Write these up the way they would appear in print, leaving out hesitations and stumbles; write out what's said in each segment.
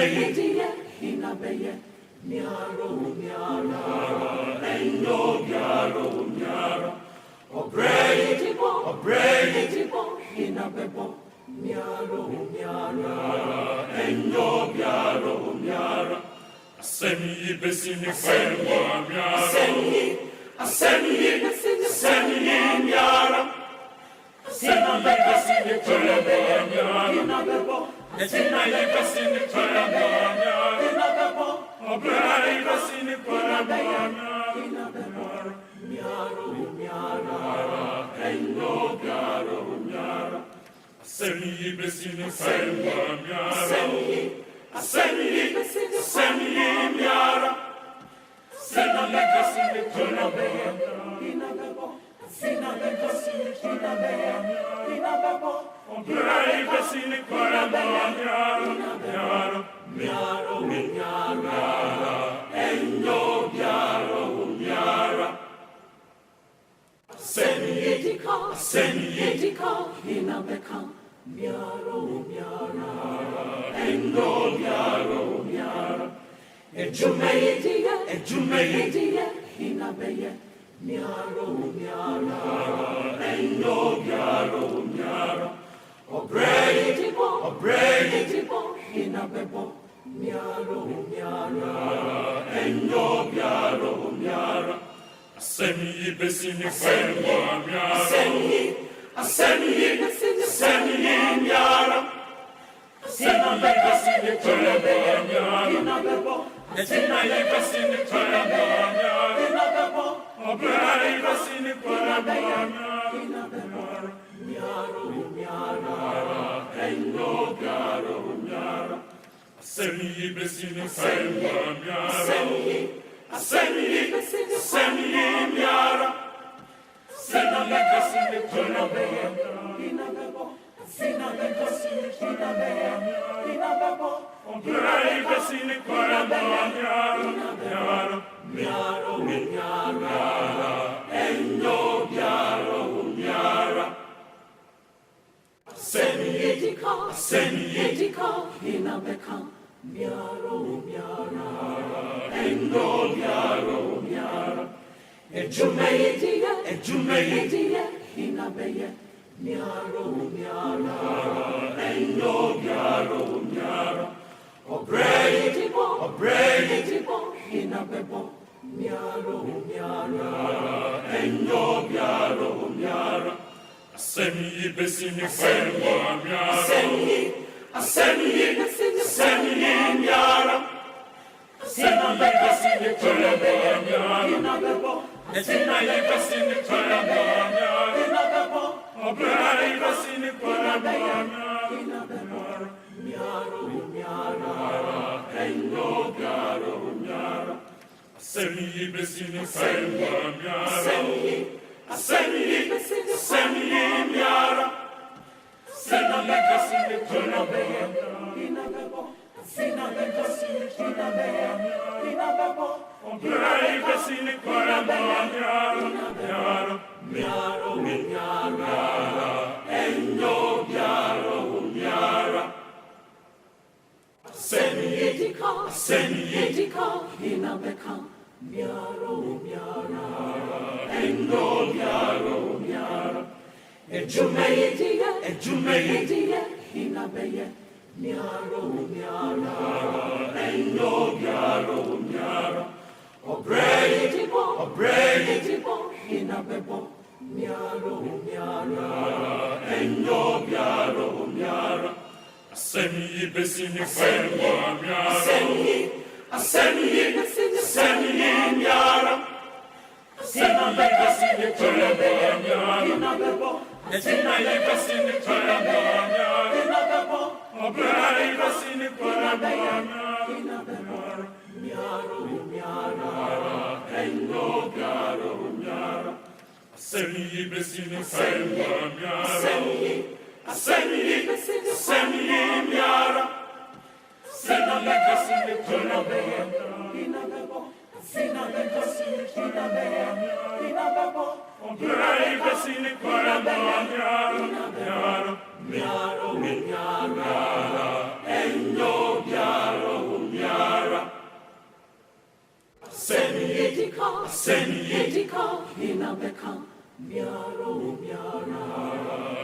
Ejumeye inabeye miaro miara eno miaro miara obrei tipo inabebo miaro miara eno miaro miara Asemi besini ferma miara asemi miara Asemi besini ferma miara Etina besini ferma miara Obrei besini ferma miara miara eno miaro miara Asemi besini ferma miara Asemi miara Sena besini ferma inabebo Obrei besini ferma miara miara eno miara Asemi inabeka miaro miara eno miara Ejumeye inabeye miaro miara eno miara obrei tipo inabebo miaro miara eno miara Asemi besini ferma miara Asemi miara Sena besini ferma miara inabebo Etina besini ferma miara Obrei besini ferma miara miaro miara eno miara Asemi besini ferma miara Asemi miara Sena besini ferma inabebo Obrei besini ferma miaro miara eno miara Asemi inabeka miaro miara eno miara Ejumeye inabeye miaro miara eno miara obrei tipo inabebo miaro miara eno miara Asemi besini ferma miara Asemi miara Sena besini ferma inabebo Etina besini ferma miara Obrei besini ferma miaro miara eno miara Asemi besini ferma miara Asemi miara Sena besini ferma inabebo Obrei besini ferma miaro miara eno miara Asemi inabeka miaro miara eno miara Ejumeye inabeye miaro miara eno miara obrei tipo inabebo miaro miara eno miara Asemi besini ferma miara Asemi miara Sena besini ferma inabebo Etina besini ferma miara Obrei besini ferma miaro miara eno miara Asemi besini ferma miara Asemi miara Sena besini ferma inabebo Obrei besini ferma miaro miara eno Edika, Inabeka, Miaro, Miara,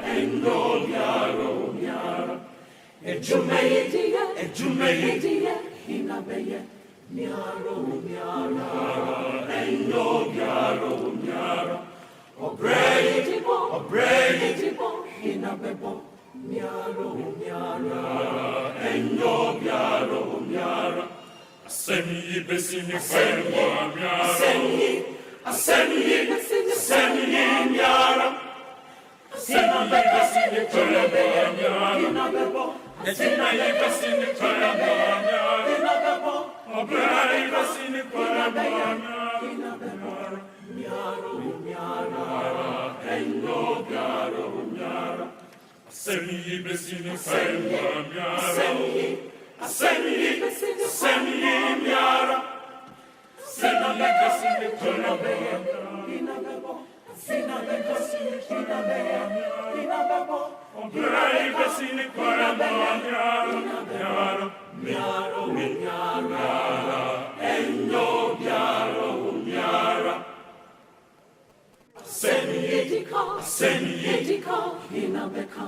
Endo, Miaro, Miara, Ejumeidia, Inabeye, Miaro, Miara, Endo, Miaro, Miara, Obredibo, Inabebo, Miaro, Miara, Endo, Miaro, Miara, Asemi besini ferwa miara. Asemi miara. Asemi besini ferwa miara. Etina besini ferwa miara. Obrai besini ferwa miara. Miara, Endo, Miara. Asemi besini ferwa miara. Asemi miara. Asemi besini ferwa miara. Obrai besini ferwa miara. Miaro, Endo, Miara. Asemi Edika, Inabeka,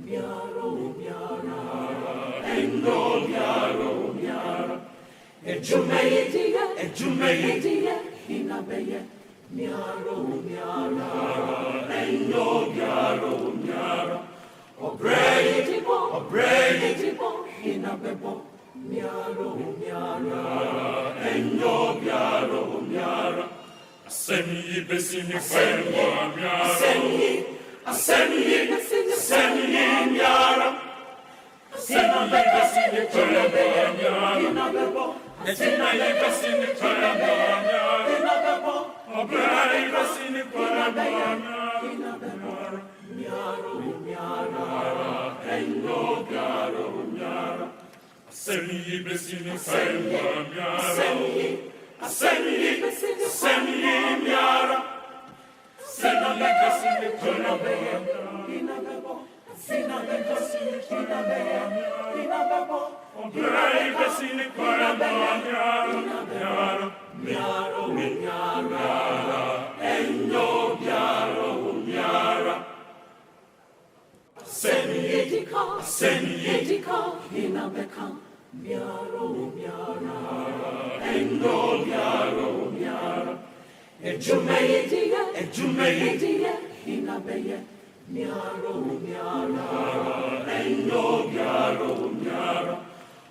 Miaro, Miara, Endo, Miara. Ejumeidia, Inabeye, Miaro, Miara, Endo, Miara. Obredibo, Inabebo, Miaro, Miara, Endo, Miara. Asemi besini ferwa miara. Asemi miara. Asemi besini ferwa miara. Etina besini ferwa miara. Obrai besini ferwa miara. Miaro, Endo, Miara. Asemi besini ferwa miara. Asemi miara. Asemi besini ferwa miara. Obrai besini ferwa miara. Miaro, Endo, Miara. Asemi Edika, Inabeka, Miaro, Miara, Endo, Miara. Ejumeidia, Inabeye, Miaro, Miara, Endo, Miara.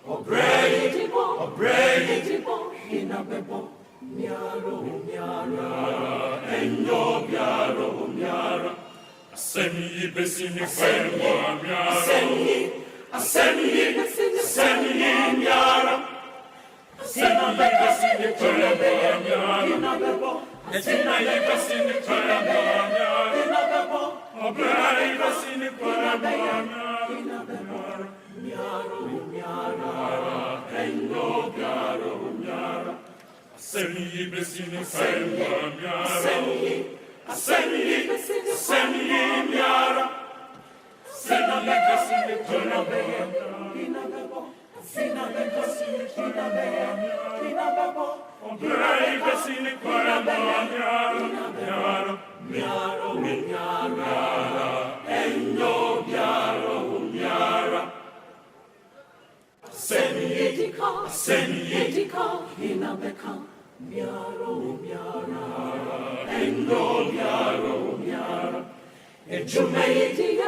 Obredibo, Inabebo, Miaro, Miara, Endo, Miara. Asemi besini ferwa miara. Asemi miara. Asemi besini ferwa miara. Etina besini ferwa miara. Obrai besini ferwa miara. Miaro, Endo, Miara. Asemi besini ferwa miara. Asemi miara. Asemi besini ferwa miara. Obrai besini ferwa miara. Miaro, Endo, Miara. Asemi Edika, Inabeka, Miaro, Miara, Endo, Miara. Ejumeidia,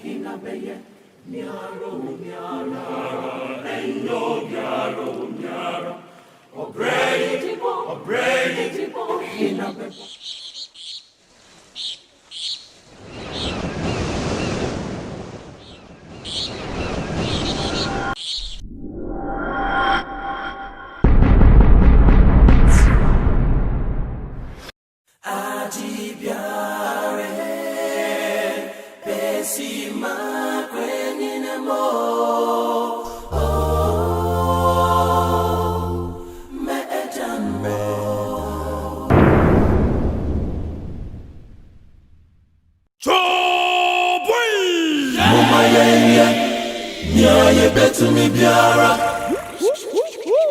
Inabeye, Miaro, Miara, Endo, Miara. Obredibo, Inabebo. Mama ye, yeah, you better me biara.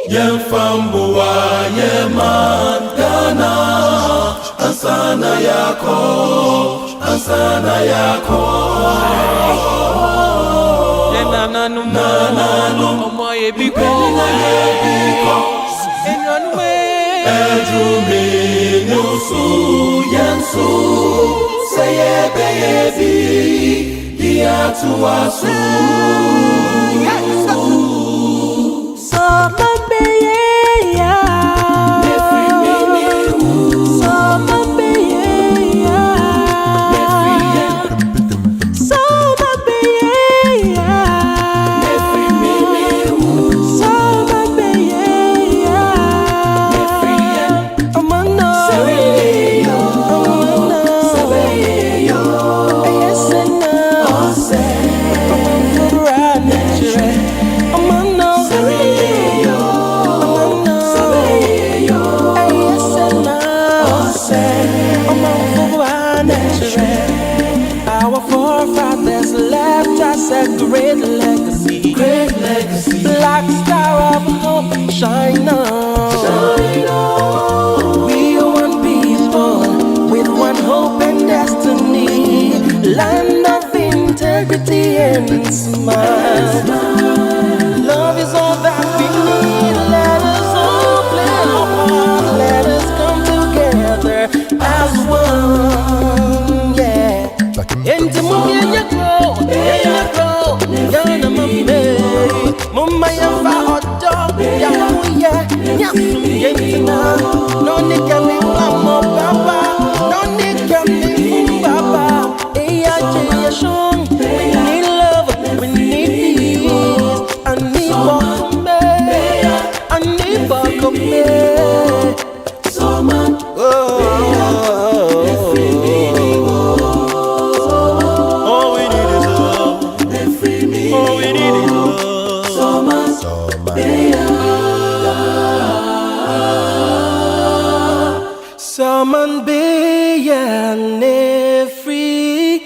Yemfambua yemangana Asana yako Nananu Omoye biko Enyanwe Edrumi nusu yensu Seyebeyebi Diatuasu Our forefathers left us a great legacy. Black star of hope, shine on. We are one people with one hope and destiny. Land of integrity and smile. Love is all that we need. Let us all play our part. Let us come together as one. Yeah. Enti mumye grow, yana mame. Mumma yafa ojo, yawa muye, nyasum yentina. No nigga me mama baba, no nigga me baba. Eya jaya shong, we need love, we need peace. I need me, I need me. So man, Someone be an free.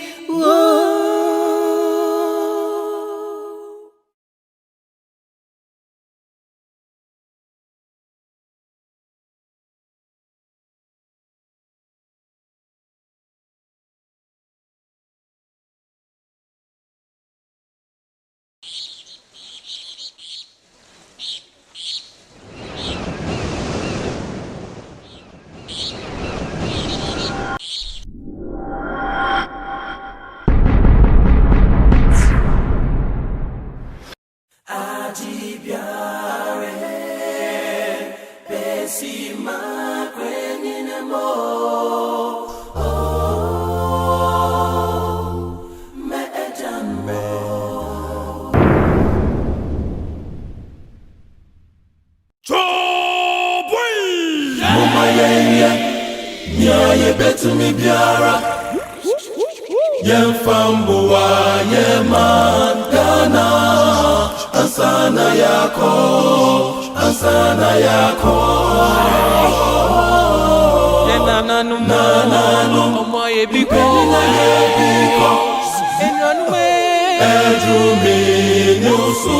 Nyaye betumi biara Yemfambua yemangana Asana yako Nananu Omoye biko Enyanwe Edrumi nusu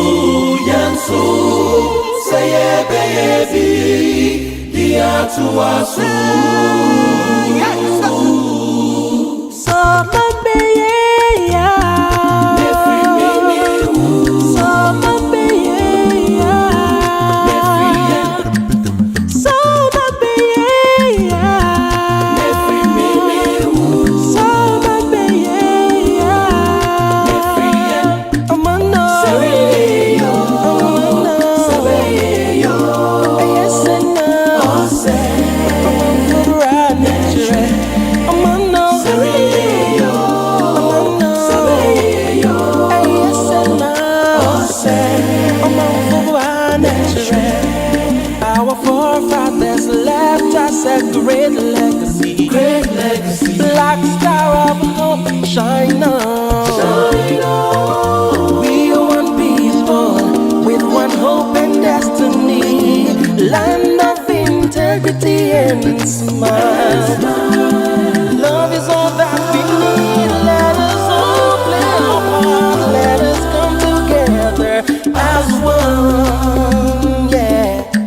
yensu Seyebeyebi Diatuasu Our forefathers left us a great legacy. Black star of hope, shine on. We are one people with one hope and destiny. Land of integrity and smile. Love is all that we need. Let us all play our part. Let us come together as one. Yeah.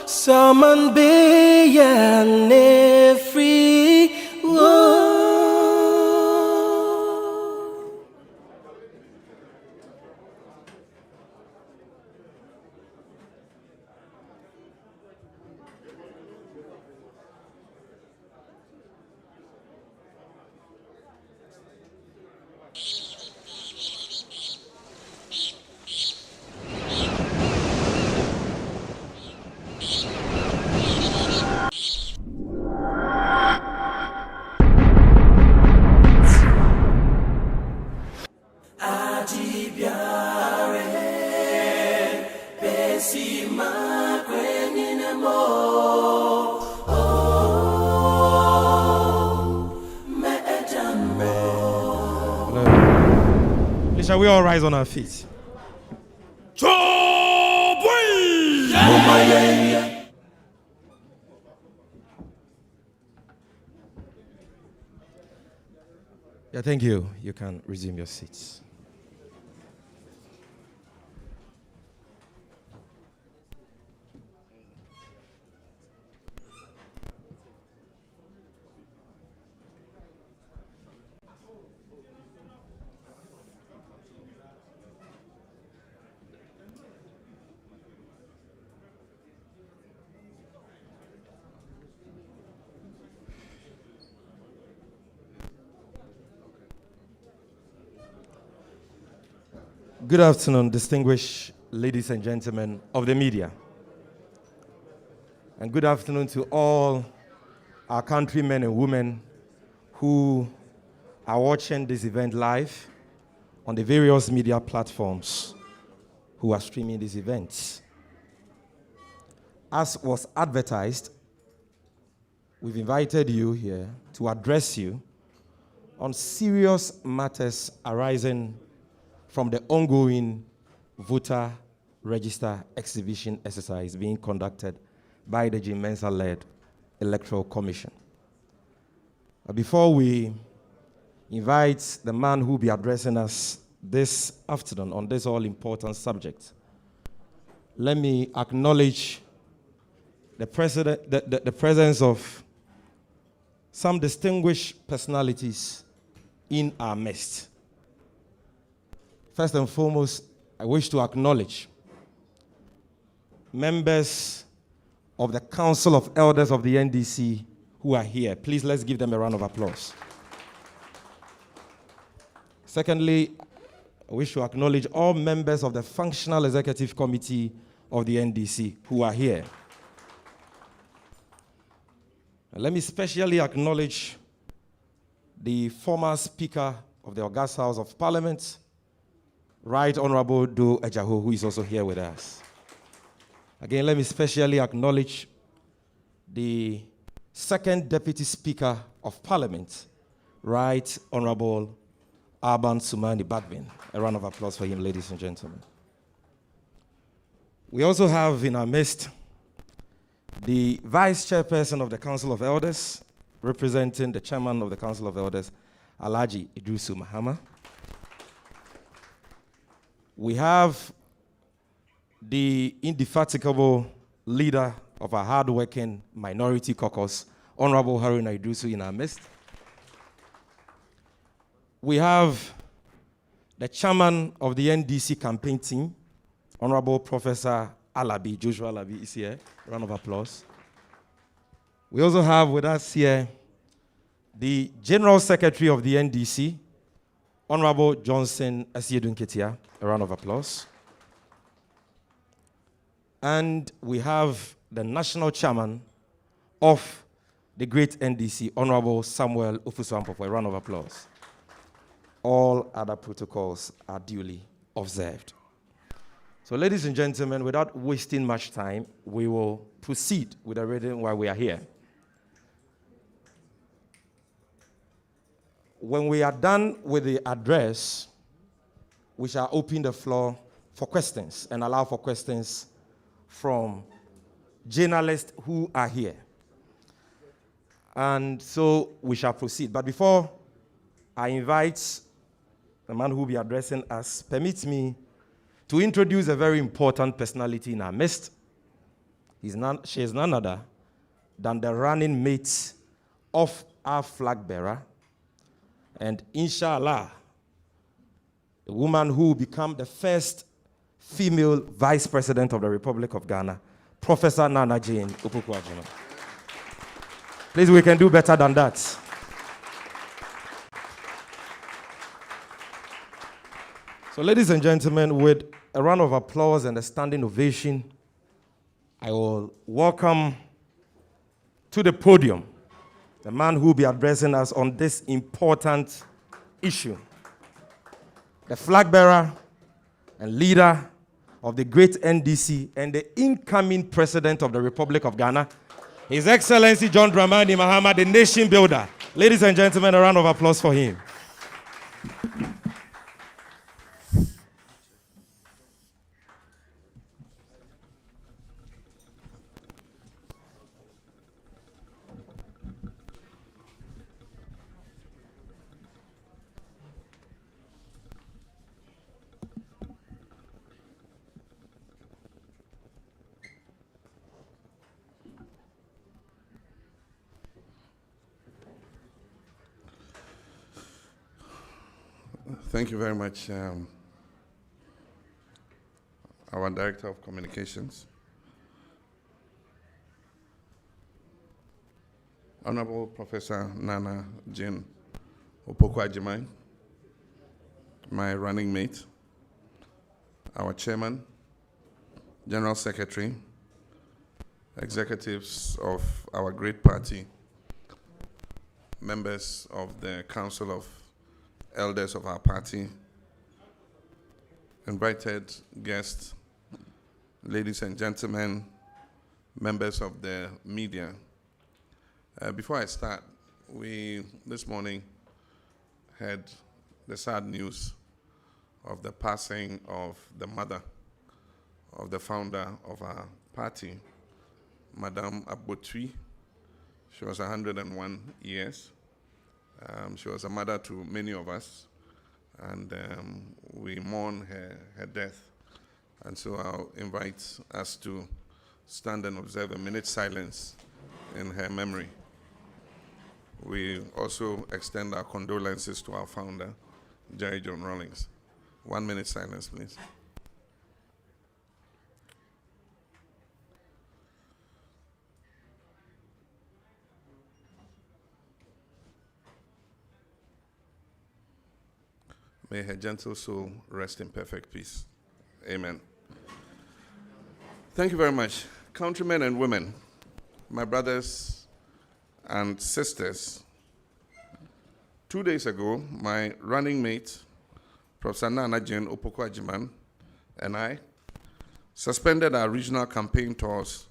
Saman beyan free. Shall we all rise on our feet? Yeah, thank you. You can resume your seats. Good afternoon, distinguished ladies and gentlemen of the media. And good afternoon to all our countrymen and women who are watching this event live on the various media platforms who are streaming these events. As was advertised, we've invited you here to address you on serious matters arising from the ongoing voter register exhibition exercise being conducted by the Jim Mensah-led Electoral Commission. Before we invite the man who will be addressing us this afternoon on this all-important subject, let me acknowledge the presence of some distinguished personalities in our midst. First and foremost, I wish to acknowledge members of the Council of Elders of the NDC who are here. Please, let's give them a round of applause. Secondly, I wish to acknowledge all members of the Functional Executive Committee of the NDC who are here. And let me specially acknowledge the former Speaker of the August House of Parliament, Right Honorable Do Ejaho, who is also here with us. Again, let me specially acknowledge the second Deputy Speaker of Parliament, Right Honorable Arban Sumani Badwin. A round of applause for him, ladies and gentlemen. We also have in our midst the Vice Chairperson of the Council of Elders, representing the Chairman of the Council of Elders, Alhaji Idrisu Mahama. We have the indefatigable leader of our hard-working minority caucus, Honorable Haruna Idrisu, in our midst. We have the chairman of the NDC campaign team, Honorable Professor Alabi, Joshua Alabi is here. Round of applause. We also have with us here the General Secretary of the NDC, Honorable Johnson Asiedun Ketia. A round of applause. And we have the National Chairman of the great NDC, Honorable Samuel Ofusuampo. A round of applause. All other protocols are duly observed. So, ladies and gentlemen, without wasting much time, we will proceed with the reading while we are here. When we are done with the address, we shall open the floor for questions and allow for questions from journalists who are here. And so we shall proceed. But before I invite the man who will be addressing us, permits me to introduce a very important personality in our midst. She is none other than the running mate of our flag bearer, and inshallah, the woman who will become the first female vice president of the Republic of Ghana, Professor Nana Jane Opoku-Agyeman. Please, we can do better than that. So, ladies and gentlemen, with a round of applause and a standing ovation, I will welcome to the podium the man who will be addressing us on this important issue, the flag bearer and leader of the great NDC and the incoming president of the Republic of Ghana, His Excellency John Dramani Mahama, the nation builder. Ladies and gentlemen, a round of applause for him. Thank you very much, our Director of Communications. Honorable Professor Nana Jane Opoku-Agyeman, my running mate, our Chairman, General Secretary, executives of our great party, members of the Council of Elders of our party, invited guests, ladies and gentlemen, members of the media. Before I start, we this morning had the sad news of the passing of the mother of the founder of our party, Madame Abotui. She was 101 years. She was a mother to many of us, and we mourn her death. And so I'll invite us to stand and observe a minute's silence in her memory. We also extend our condolences to our founder, Jerry John Rawlings. 1 minute silence, please. May her gentle soul rest in perfect peace. Amen. Thank you very much. Countrymen and women, my brothers and sisters, 2 days ago, my running mate, Professor Nana Jane Opoku-Agyeman, and I suspended our regional campaign tours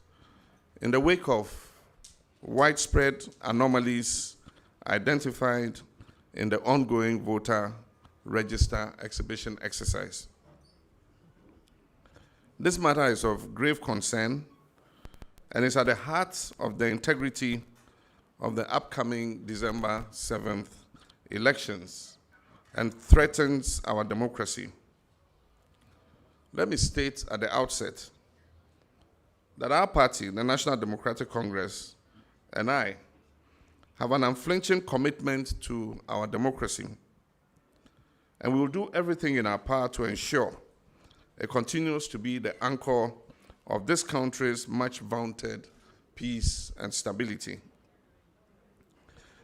in the wake of widespread anomalies identified in the ongoing voter register exhibition exercise. This matter is of grave concern and is at the heart of the integrity of the upcoming December 7th elections and threatens our democracy. Let me state at the outset that our party, the National Democratic Congress, and I have an unflinching commitment to our democracy, and we will do everything in our power to ensure it continues to be the anchor of this country's much vaunted peace and stability.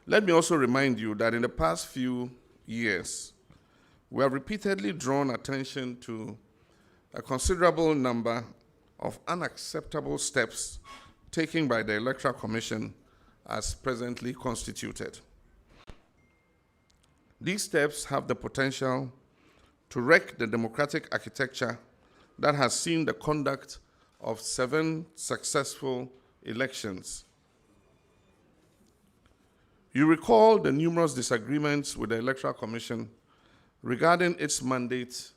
Let me also remind you that in the past few years, we have repeatedly drawn attention to a considerable number of unacceptable steps taken by the Electoral Commission as presently constituted. These steps have the potential to wreck the democratic architecture that has seen the conduct of 7 successful elections. You recall the numerous disagreements with the Electoral Commission regarding its mandate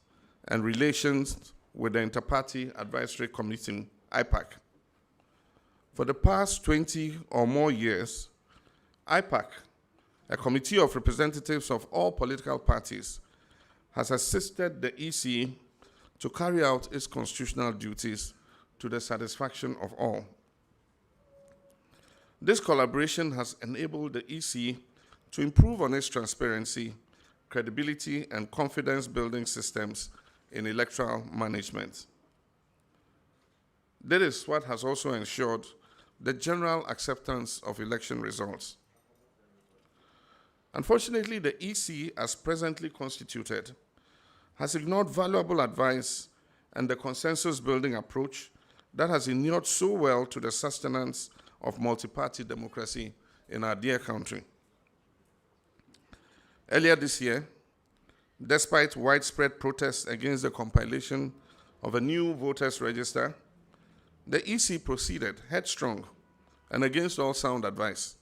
and relations with the Inter-Party Advisory Committee, IPAC. For the past 20 or more years, IPAC, a committee of representatives of all political parties, has assisted the EC to carry out its constitutional duties to the satisfaction of all. This collaboration has enabled the EC to improve on its transparency, credibility, and confidence-building systems in electoral management. That is what has also ensured the general acceptance of election results. Unfortunately, the EC, as presently constituted, has ignored valuable advice and the consensus-building approach that has inured so well to the sustenance of multi-party democracy in our dear country. Earlier this year, despite widespread protests against the compilation of a new voters' register, the EC proceeded headstrong and against all sound advice.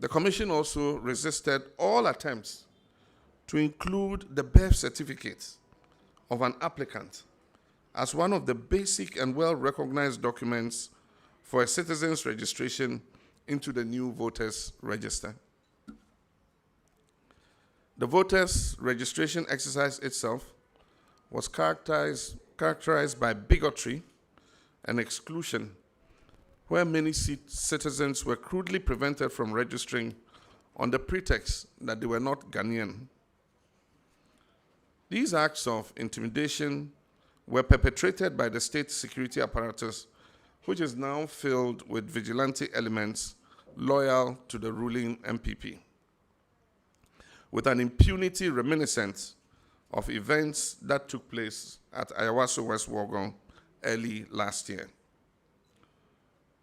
The Commission also resisted all attempts to include the birth certificate of an applicant as one of the basic and well-recognized documents for a citizen's registration into the new voters' register. The voters' registration exercise itself was characterized by bigotry and exclusion, where many citizens were crudely prevented from registering on the pretext that they were not Ghanaian. These acts of intimidation were perpetrated by the state security apparatus, which is now filled with vigilante elements loyal to the ruling MPP, with an impunity reminiscent of events that took place at Ayawaso West Wuogon early last year.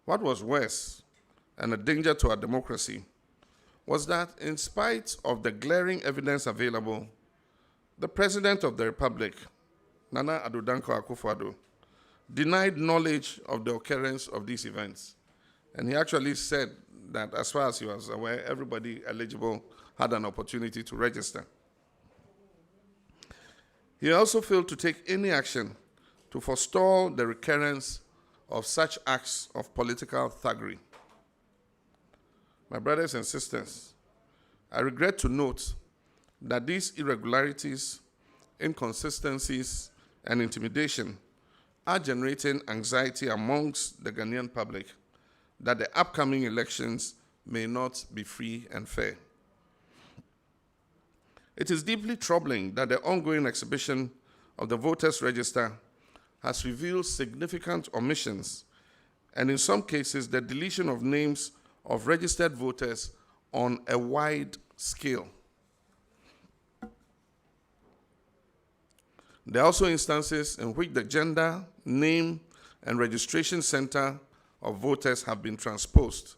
What was worse, and a danger to our democracy, was that in spite of the glaring evidence available, the President of the Republic, Nana Addo Dankwa Akufo-Addo, denied knowledge of the occurrence of these events. And he actually said that as far as he was aware, everybody eligible had an opportunity to register. He also failed to take any action to forestall the recurrence of such acts of political thuggery. My brothers and sisters, I regret to note that these irregularities, inconsistencies, and intimidation are generating anxiety amongst the Ghanaian public that the upcoming elections may not be free and fair. It is deeply troubling that the ongoing exhibition of the voters' register has revealed significant omissions, and in some cases, the deletion of names of registered voters on a wide scale. There are also instances in which the gender, name, and registration center of voters have been transposed.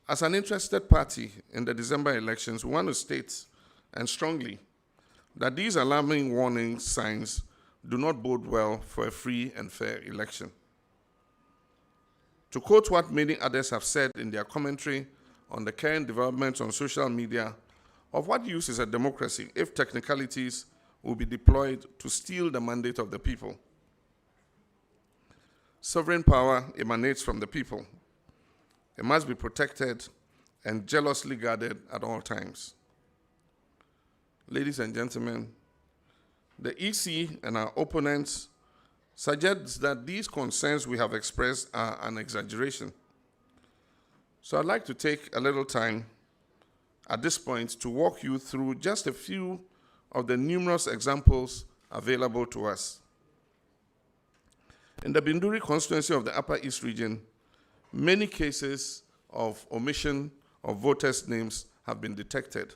As an interested party in the December elections, we want to state, and strongly, that these alarming warning signs do not bode well for a free and fair election. To quote what many others have said in their commentary on the current developments on social media, of what use is a democracy if technicalities will be deployed to steal the mandate of the people? Sovereign power emanates from the people. It must be protected and jealously guarded at all times. Ladies and gentlemen, the EC and our opponents suggest that these concerns we have expressed are an exaggeration. So I'd like to take a little time at this point to walk you through just a few of the numerous examples available to us. In the Binduri constituency of the Upper East region, many cases of omission of voters' names have been detected.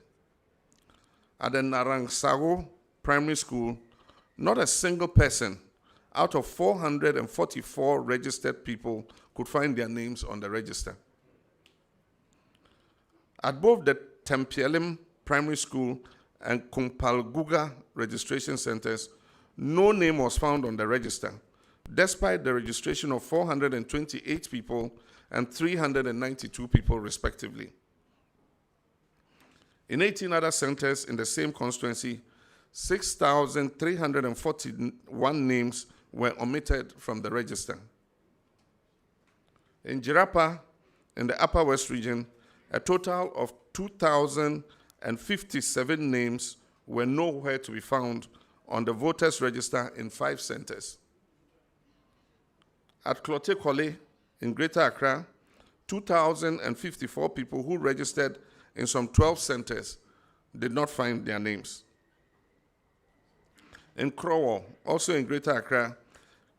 At the Narangsago Primary School, not a single person out of 444 registered people could find their names on the register. At both the Tempielim Primary School and Kumpalguga registration centers, no name was found on the register, despite the registration of 428 people and 392 people, respectively. In 18 other centers in the same constituency, 6,341 names were omitted from the register. In Jirapa, in the Upper West region, a total of and 57 names were nowhere to be found on the voters' register in 5 centers. At Clote Kole in Greater Accra, 2,054 people who registered in some 12 centers did not find their names. In Krowo, also in Greater Accra,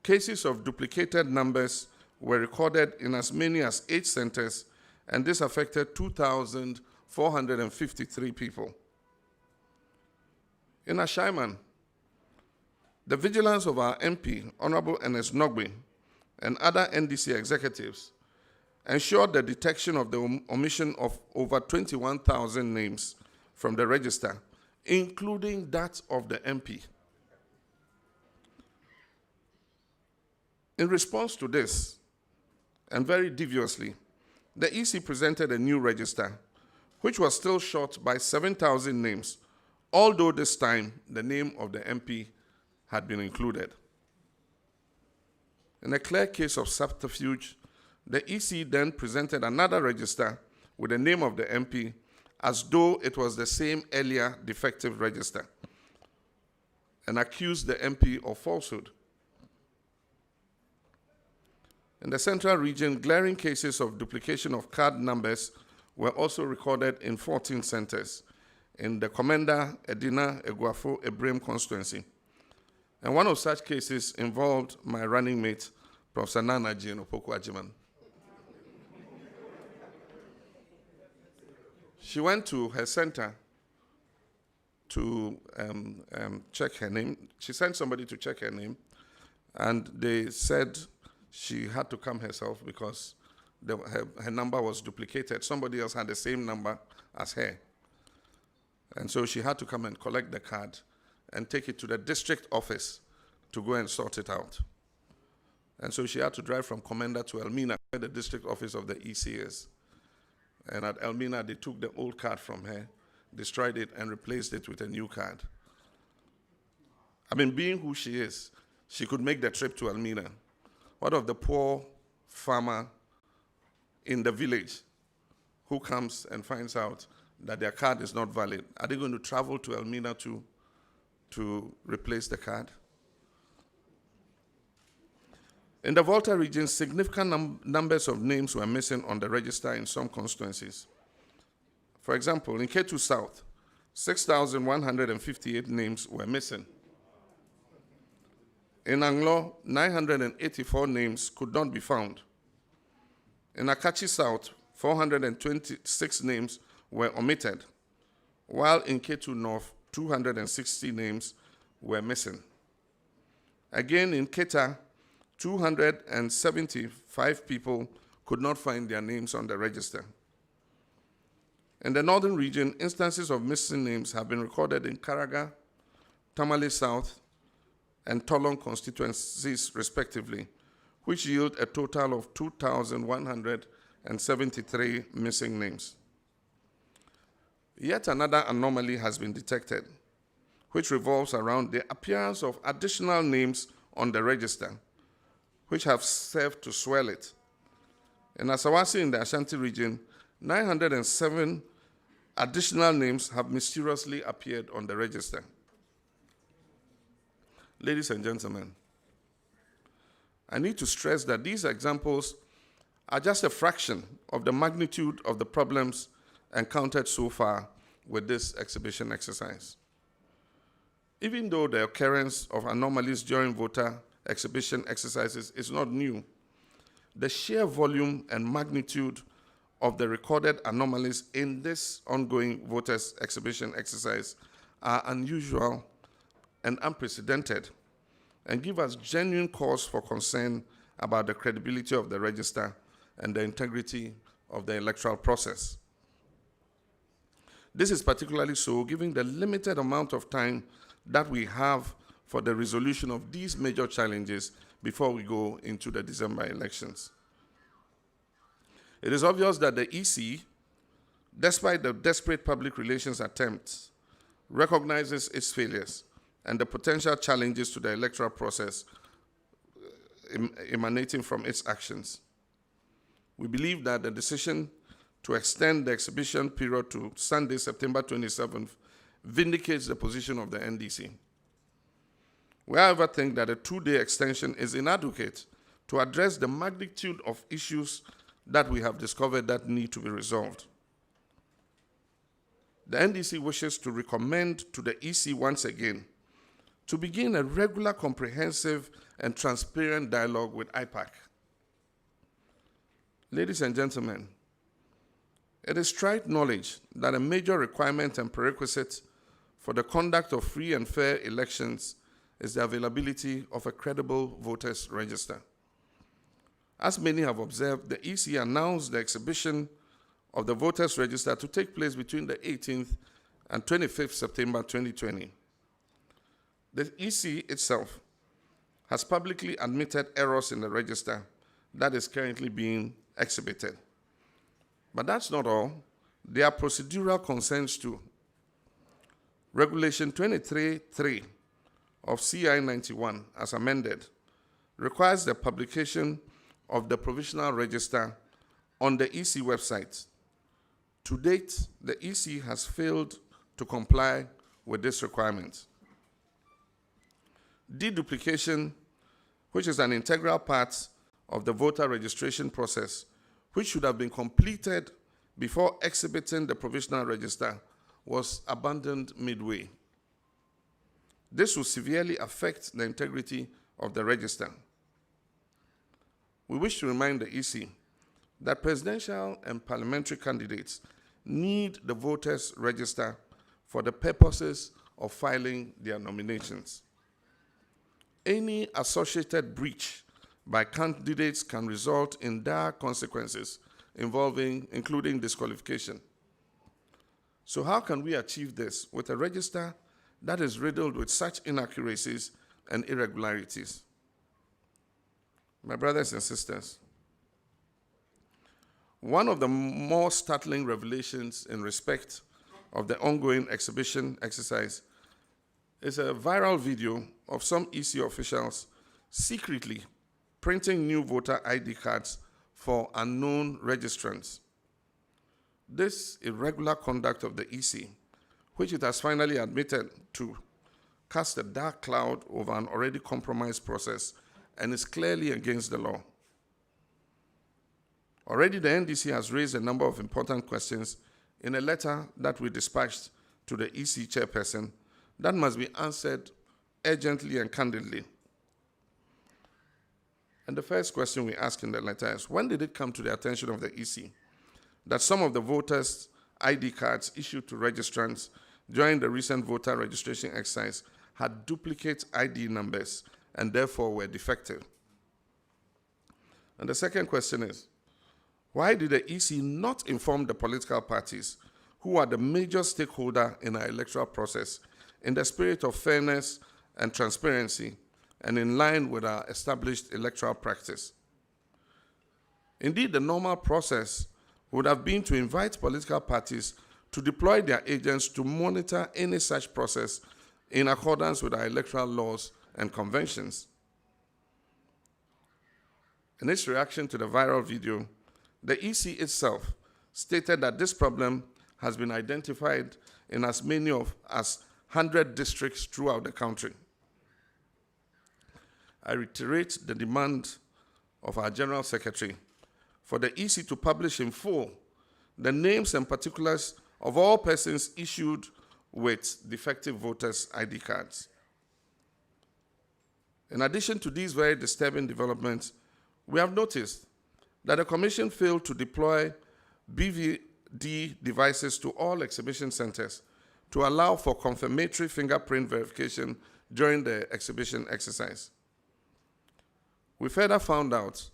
cases of duplicated numbers were recorded in as many as 8 centers, and this affected 2,453 people. In Ashaiman, the vigilance of our MP, Honorable Ernest Nogbe, and other NDC executives ensured the detection of the omission of over 21,000 names from the register, including that of the MP. In response to this, and very deviously, the EC presented a new register, which was still short by 7,000 names, although this time the name of the MP had been included. In a clear case of subterfuge, the EC then presented another register with the name of the MP as though it was the same earlier defective register, and accused the MP of falsehood. In the Central Region, glaring cases of duplication of card numbers were also recorded in 14 centers in the Commander, Edina, Eguafo, Ebrem constituency. And one of such cases involved my running mate, Professor Nana Jane Opoku Ajiman. She went to her center to check her name. She sent somebody to check her name, and they said she had to come herself because her number was duplicated. Somebody else had the same number as her. And so she had to come and collect the card and take it to the district office to go and sort it out. And so she had to drive from Commander to Elmina, where the district office of the EC is. And at Elmina, they took the old card from her, destroyed it, and replaced it with a new card. I mean, being who she is, she could make the trip to Elmina. What of the poor farmer in the village who comes and finds out that their card is not valid? Are they going to travel to Elmina to replace the card? In the Volta region, significant numbers of names were missing on the register in some constituencies. For example, in K2 South, 6,158 names were missing. In Anglo, 984 names could not be found. In Akachi South, 426 names were omitted, while in K2 North, 260 names were missing. Again, in Keta, 275 people could not find their names on the register. In the northern region, instances of missing names have been recorded in Karaga, Tamale South, and Tolong constituencies, respectively, which yield a total of 2,173 missing names. Yet another anomaly has been detected, which revolves around the appearance of additional names on the register, which have served to swell it. In Asawasi in the Ashanti region, 907 additional names have mysteriously appeared on the register. Ladies and gentlemen, I need to stress that these examples are just a fraction of the magnitude of the problems encountered so far with this exhibition exercise. Even though the occurrence of anomalies during voter exhibition exercises is not new, the sheer volume and magnitude of the recorded anomalies in this ongoing voters exhibition exercise are unusual and unprecedented, and give us genuine cause for concern about the credibility of the register and the integrity of the electoral process. This is particularly so given the limited amount of time that we have for the resolution of these major challenges before we go into the December elections. It is obvious that the EC, despite the desperate public relations attempts, recognizes its failures and the potential challenges to the electoral process emanating from its actions. We believe that the decision to extend the exhibition period to Sunday, September 27th, vindicates the position of the NDC. We, however, think that a 2-day extension is inadequate to address the magnitude of issues that we have discovered that need to be resolved. The NDC wishes to recommend to the EC once again to begin a regular, comprehensive, and transparent dialogue with IPAC. Ladies and gentlemen, it is trite knowledge that a major requirement and prerequisite for the conduct of free and fair elections is the availability of a credible voters' register. As many have observed, the EC announced the exhibition of the voters' register to take place between the 18th and 25th September 2020. The EC itself has publicly admitted errors in the register that is currently being exhibited. But that's not all. There are procedural concerns too. Regulation 23.3 of CI 91, as amended, requires the publication of the provisional register on the EC website. To date, the EC has failed to comply with this requirement. Deduplication, which is an integral part of the voter registration process, which should have been completed before exhibiting the provisional register, was abandoned midway. This will severely affect the integrity of the register. We wish to remind the EC that presidential and parliamentary candidates need the voters' register for the purposes of filing their nominations. Any associated breach by candidates can result in dire consequences including disqualification. So how can we achieve this with a register that is riddled with such inaccuracies and irregularities? My brothers and sisters, one of the more startling revelations in respect of the ongoing exhibition exercise is a viral video of some EC officials secretly printing new voter ID cards for unknown registrants. This irregular conduct of the EC, which it has finally admitted to, casts a dark cloud over an already compromised process and is clearly against the law. Already the NDC has raised a number of important questions in a letter that we dispatched to the EC chairperson that must be answered urgently and candidly. And the first question we ask in the letter is, when did it come to the attention of the EC that some of the voters' ID cards issued to registrants during the recent voter registration exercise had duplicate ID numbers and therefore were defective? And the second question is, why did the EC not inform the political parties, who are the major stakeholder in our electoral process, in the spirit of fairness and transparency and in line with our established electoral practice? Indeed, the normal process would have been to invite political parties to deploy their agents to monitor any such process in accordance with our electoral laws and conventions. In its reaction to the viral video, the EC itself stated that this problem has been identified in as many as 100 districts throughout the country. I reiterate the demand of our General Secretary for the EC to publish in full the names and particulars of all persons issued with defective voters' ID cards. In addition to these very disturbing developments, we have noticed that the Commission failed to deploy BVD devices to all exhibition centers to allow for confirmatory fingerprint verification during the exhibition exercise. We further found out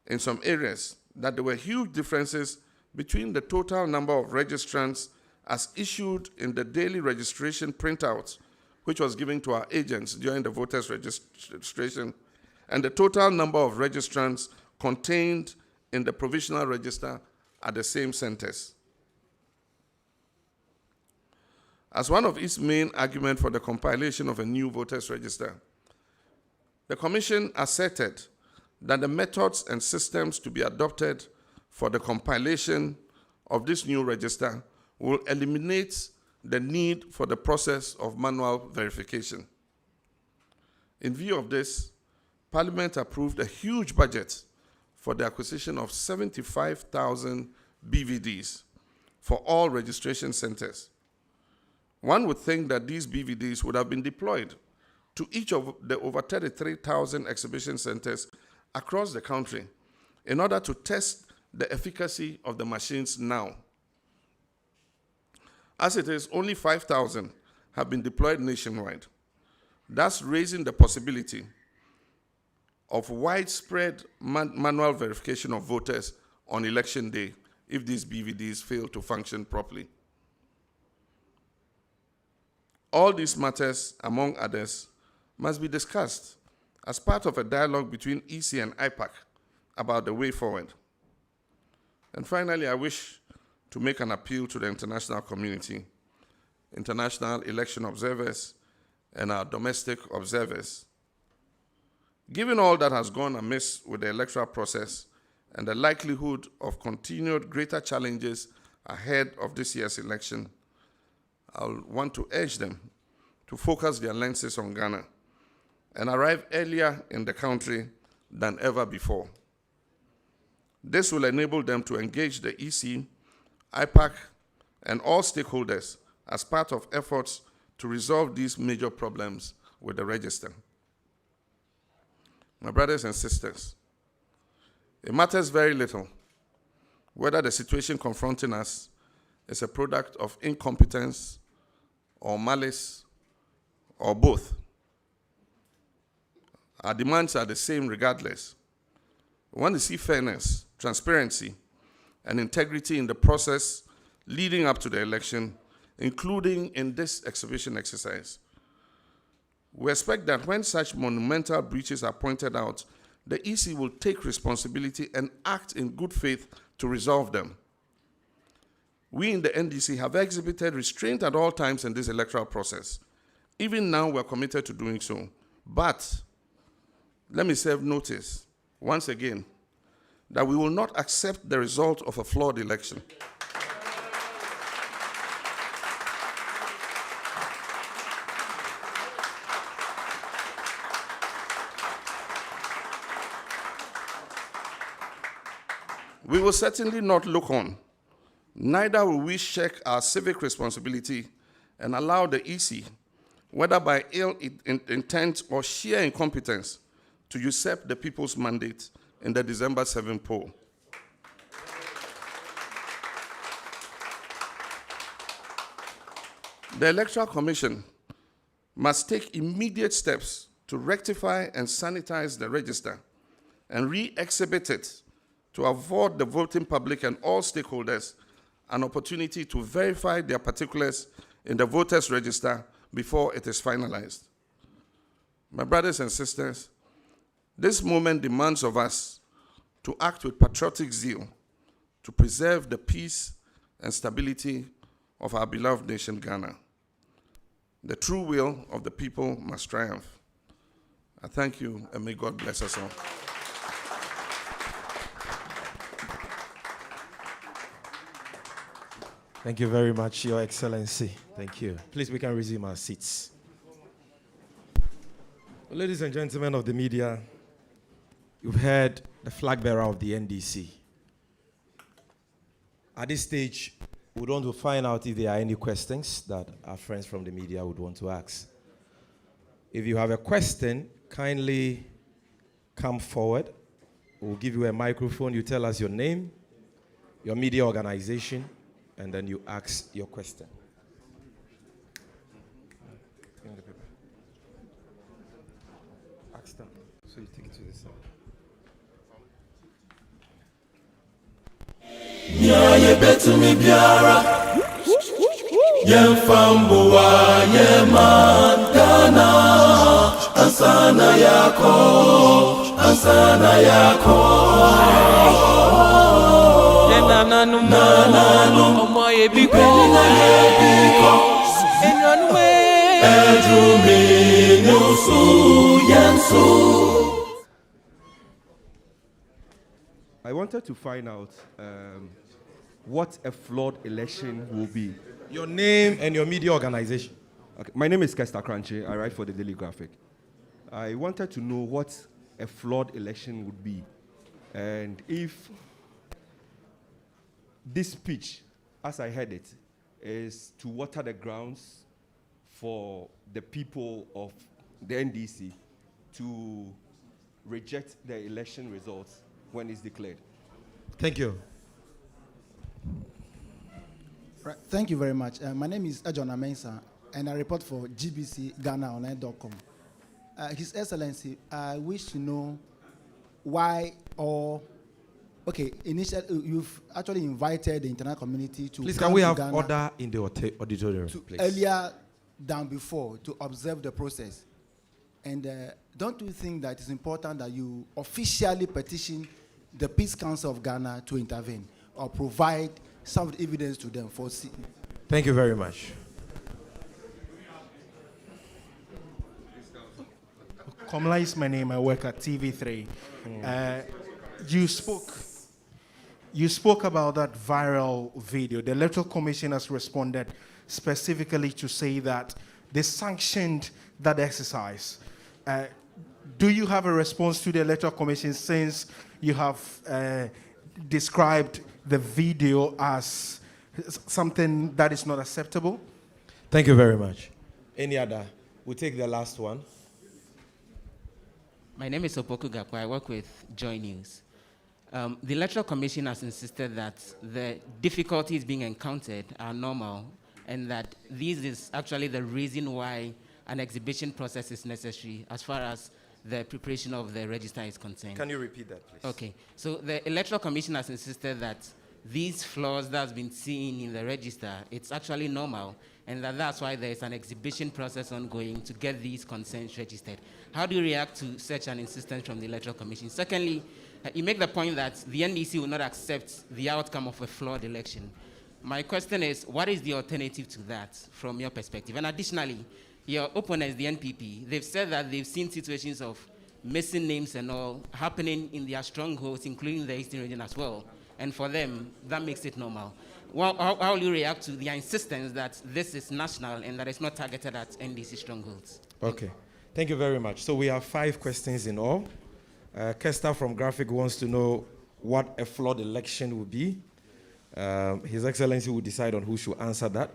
in some areas that there were huge differences between the total number of registrants as issued in the daily registration printout, which was given to our agents during the voters' registration, and the total number of registrants contained in the provisional register at the same centers. As one of its main arguments for the compilation of a new voters' register, the Commission asserted that the methods and systems to be adopted for the compilation of this new register will eliminate the need for the process of manual verification. In view of this, Parliament approved a huge budget for the acquisition of 75,000 BVDs for all registration centers. One would think that these BVDs would have been deployed to each of the over 33,000 exhibition centers across the country in order to test the efficacy of the machines now. As it is, only 5,000 have been deployed nationwide, thus raising the possibility of widespread manual verification of voters on election day if these BVDs fail to function properly. All these matters, among others, must be discussed as part of a dialogue between EC and IPAC about the way forward. And finally, I wish to make an appeal to the international community, international election observers, and our domestic observers. Given all that has gone amiss with the electoral process and the likelihood of continued greater challenges ahead of this year's election, I'll want to urge them to focus their lenses on Ghana and arrive earlier in the country than ever before. This will enable them to engage the EC, IPAC, and all stakeholders as part of efforts to resolve these major problems with the register. My brothers and sisters, it matters very little whether the situation confronting us is a product of incompetence or malice or both. Our demands are the same regardless. We want to see fairness, transparency, and integrity in the process leading up to the election, including in this exhibition exercise. We expect that when such monumental breaches are pointed out, the EC will take responsibility and act in good faith to resolve them. We in the NDC have exhibited restraint at all times in this electoral process. Even now, we're committed to doing so. But let me serve notice, once again, that we will not accept the result of a flawed election. We will certainly not look on. Neither will we shirk our civic responsibility and allow the EC, whether by ill intent or sheer incompetence, to usurp the people's mandate in the December 7 poll. The Electoral Commission must take immediate steps to rectify and sanitize the register and re-exhibit it to afford the voting public and all stakeholders an opportunity to verify their particulars in the voters' register before it is finalized. My brothers and sisters, this moment demands of us to act with patriotic zeal to preserve the peace and stability of our beloved nation, Ghana. The true will of the people must triumph. I thank you, and may God bless us all. Thank you very much, Your Excellency. Thank you. Please, we can resume our seats. Ladies and gentlemen of the media, you've heard the flag bearer of the NDC. At this stage, we want to find out if there are any questions that our friends from the media would want to ask. If you have a question, kindly come forward. We'll give you a microphone. You tell us your name, your media organization, and then you ask your question. Ask them. So you take it to the side. Ye betu mi biara Ye fambuwa ye Ghana Asana yako Nananu Omo ye biko Edrume Nusu Yansu. I wanted to find out what a flawed election will be. Your name and your media organization. Okay. My name is Kester Crunchy. I write for the Daily Graphic. I wanted to know what a flawed election would be, and if this speech, as I heard it, is to water the grounds for the people of the NDC to reject the election results when it's declared. Thank you. Right. Thank you very much. My name is Ejon Amensa, and I report for gbcghanaonline.com. His Excellency, I wish to know why initially you've actually invited the international community to Please, come can we to have Ghana order in the auditorium, please? earlier than before to observe the process. And don't you think that it's important that you officially petition the Peace Council of Ghana to intervene or provide some evidence to them for Thank you very much. Komla is my name. I work at TV3. You spoke about that viral video. The Electoral Commission has responded specifically to say that they sanctioned that exercise. Do you have a response to the Electoral Commission since you have described the video as something that is not acceptable? Thank you very much. Any other? We'll take the last one. My name is Opoku Gakwa. I work with Joy News. The Electoral Commission has insisted that the difficulties being encountered are normal and that this is actually the reason why an exhibition process is necessary as far as the preparation of the register is concerned. Can you repeat that, please? Okay. So the Electoral Commission has insisted that these flaws that's been seen in the register, it's actually normal, and that's why there is an exhibition process ongoing to get these consents registered. How do you react to such an insistence from the Electoral Commission? Secondly, you make the point that the NDC will not accept the outcome of a flawed election. My question is, what is the alternative to that from your perspective? And additionally, your opponents, the NPP, they've said that they've seen situations of missing names and all happening in their strongholds, including the Eastern region as well. And for them, that makes it normal. How will you react to their insistence that this is national and that it's not targeted at NDC strongholds? Okay. Thank you very much. So we have 5 questions in all. Kester from Graphic wants to know what a flawed election would be. His Excellency will decide on who should answer that.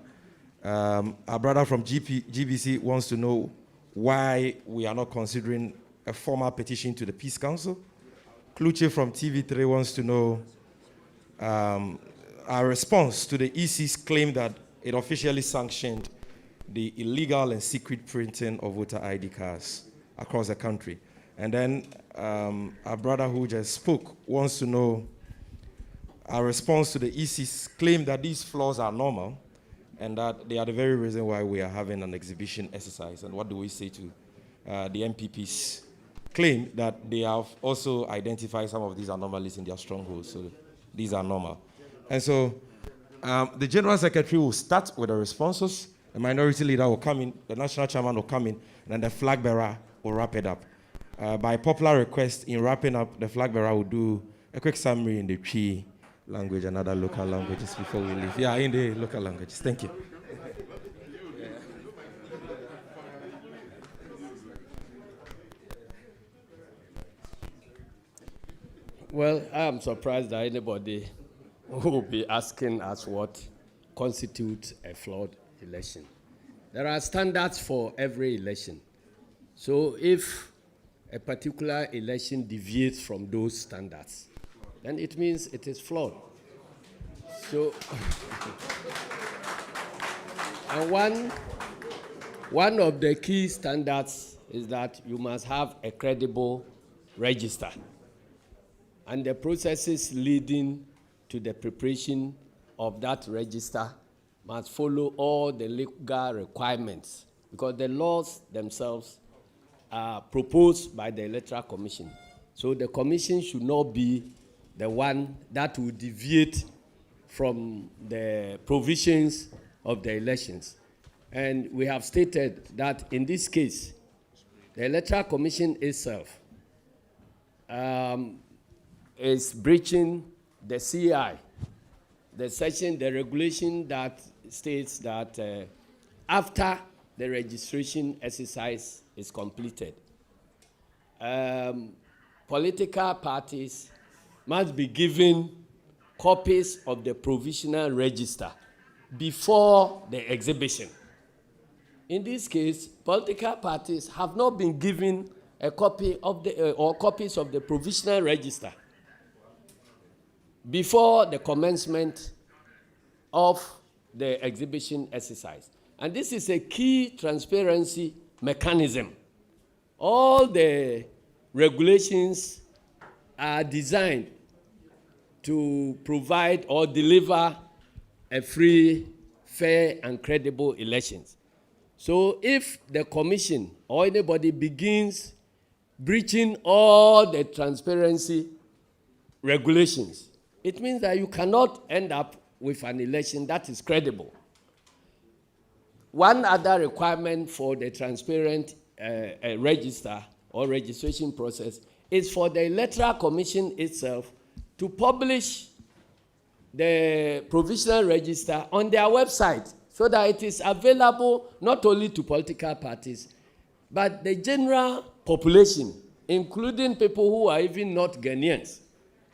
Our brother from GBC wants to know why we are not considering a formal petition to the Peace Council. Kluche from TV3 wants to know our response to the EC's claim that it officially sanctioned the illegal and secret printing of voter ID cards across the country. And then our brother who just spoke wants to know our response to the EC's claim that these flaws are normal and that they are the very reason why we are having an exhibition exercise. And what do we say to the MPP's claim that they have also identified some of these anomalies in their strongholds, so these are normal. And so the General Secretary will start with the responses, the Minority Leader will come in, the National Chairman will come in, and then the Flag Bearer will wrap it up. By popular request, in wrapping up, the Flag Bearer will do a quick summary in the Twi language and other local languages before we leave. Yeah, in the local languages. Thank you. Well, I'm surprised that anybody will be asking us what constitutes a flawed election. There are standards for every election. So if a particular election deviates from those standards, then it means it is flawed. So, and one of the key standards is that you must have a credible register. And the processes leading to the preparation of that register must follow all the legal requirements, because the laws themselves are proposed by the Electoral Commission. So the Commission should not be the one that will deviate from the provisions of the elections. And we have stated that in this case, the Electoral Commission itself is breaching the CI, the regulation that states that after the registration exercise is completed, political parties must be given copies of the provisional register before the exhibition. In this case, political parties have not been given a copy of the or copies of the provisional register before the commencement of the exhibition exercise. And this is a key transparency mechanism. All the regulations are designed to provide or deliver a free, fair, and credible elections. So if the commission or anybody begins breaching all the transparency regulations, it means that you cannot end up with an election that is credible. One other requirement for the transparent register or registration process is for the Electoral Commission itself to publish the provisional register on their website so that it is available not only to political parties, but the general population, including people who are even not Ghanaians.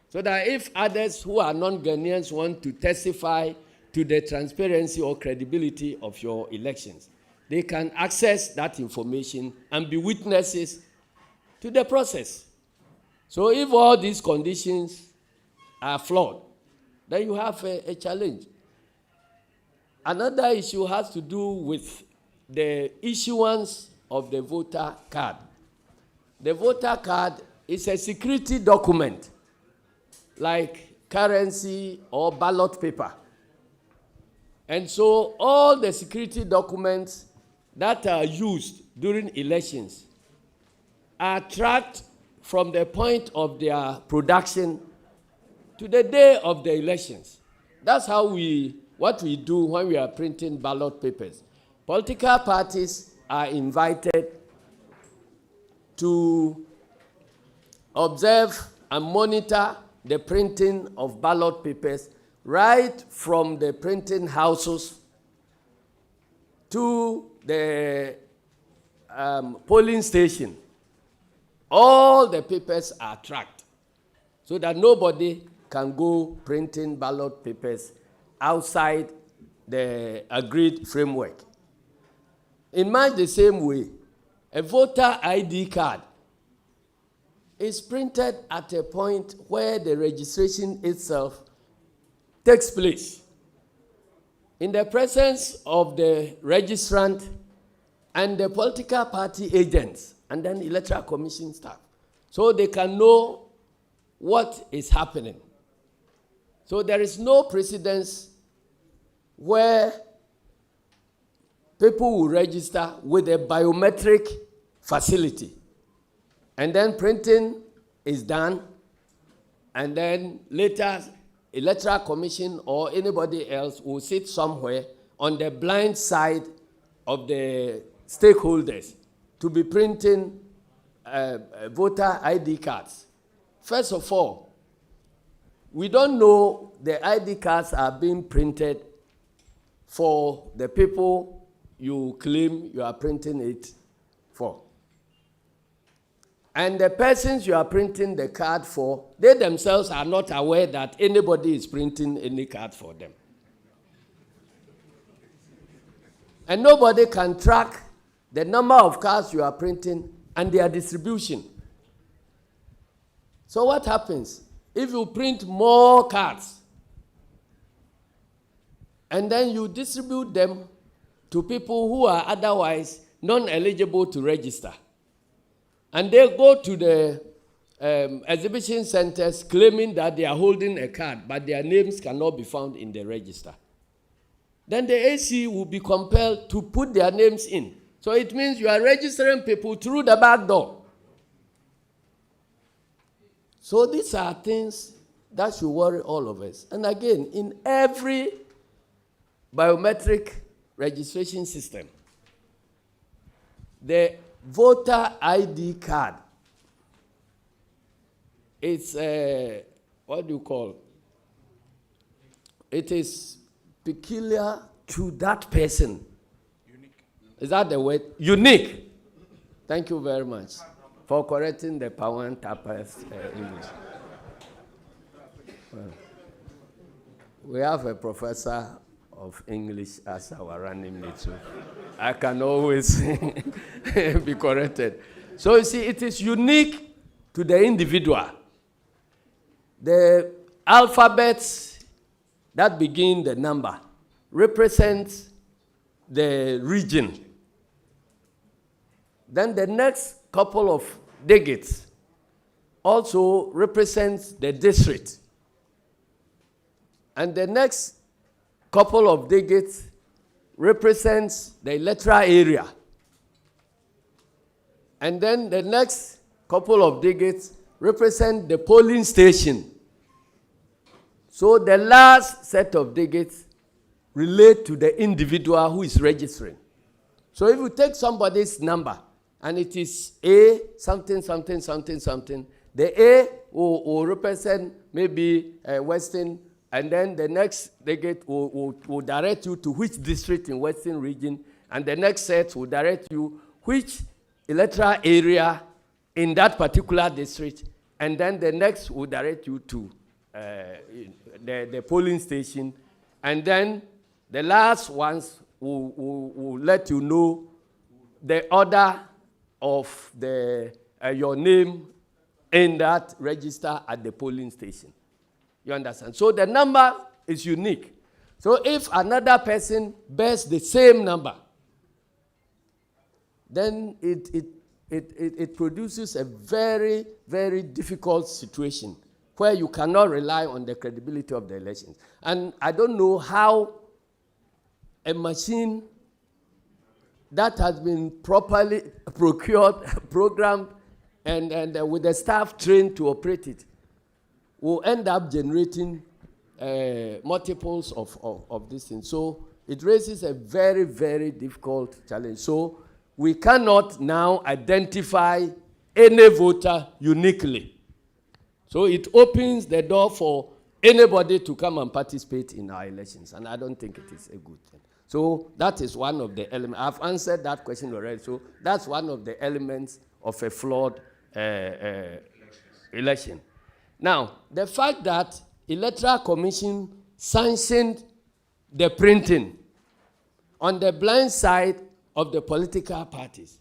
So that if others who are non-Ghanaians want to testify to the transparency or credibility of your elections, they can access that information and be witnesses to the process. So if all these conditions are flawed, then you have a challenge. Another issue has to do with the issuance of the voter card. The voter card is a security document, like currency or ballot paper. And so all the security documents that are used during elections are tracked from the point of their production to the day of the elections. That's how what we do when we are printing ballot papers. Political parties are invited to observe and monitor the printing of ballot papers right from the printing houses to the polling station. All the papers are tracked so that nobody can go printing ballot papers outside the agreed framework. In much the same way, a voter ID card is printed at a point where the registration itself takes place in the presence of the registrant and the political party agents and then electoral commission staff, so they can know what is happening. So there is no precedence where people will register with a biometric facility, and then printing is done, and then later electoral commission or anybody else will sit somewhere on the blind side of the stakeholders to be printing voter ID cards. First of all, we don't know the ID cards are being printed for the people you claim you are printing it for. And the persons you are printing the card for, they themselves are not aware that anybody is printing any card for them. And nobody can track the number of cards you are printing and their distribution. So what happens? If you print more cards and then you distribute them to people who are otherwise non-eligible to register, and they go to the exhibition centers claiming that they are holding a card, but their names cannot be found in the register, then the AC will be compelled to put their names in. So it means you are registering people through the back door. So these are things that should worry all of us. And again, in every biometric registration system, the voter ID card is what do you call? it is peculiar to that person. Unique. Is that the word? Unique. Thank you very much for correcting the Pawan Tapas English. Well, we have a professor of English as our running mate, so I can always be corrected. So you see, it is unique to the individual. The alphabets that begin the number represents the region. Then the next couple of digits also represents the district. And the next couple of digits represents the electoral area. And then the next couple of digits represent the polling station. So the last set of digits relate to the individual who is registering. So if you take somebody's number and it is A something, something, something, something, the A will represent maybe Western, and then the next digit will direct you to which district in Western region, and the next set will direct you which electoral area in that particular district, and then the next will direct you to the polling station, and then the last ones will let you know the order of your name in that register at the polling station. You understand? So the number is unique. So if another person bears the same number, then it produces a very, very difficult situation where you cannot rely on the credibility of the elections. And I don't know how a machine that has been properly procured, programmed, and with the staff trained to operate it, will end up generating multiples of this thing. So it raises a very, very difficult challenge. So we cannot now identify any voter uniquely. So it opens the door for anybody to come and participate in our elections, and I don't think it is a good thing. So that is one of the elements. I've answered that question already. So that's one of the elements of a flawed election. Now, the fact that Electoral Commission sanctioned the printing on the blind side of the political parties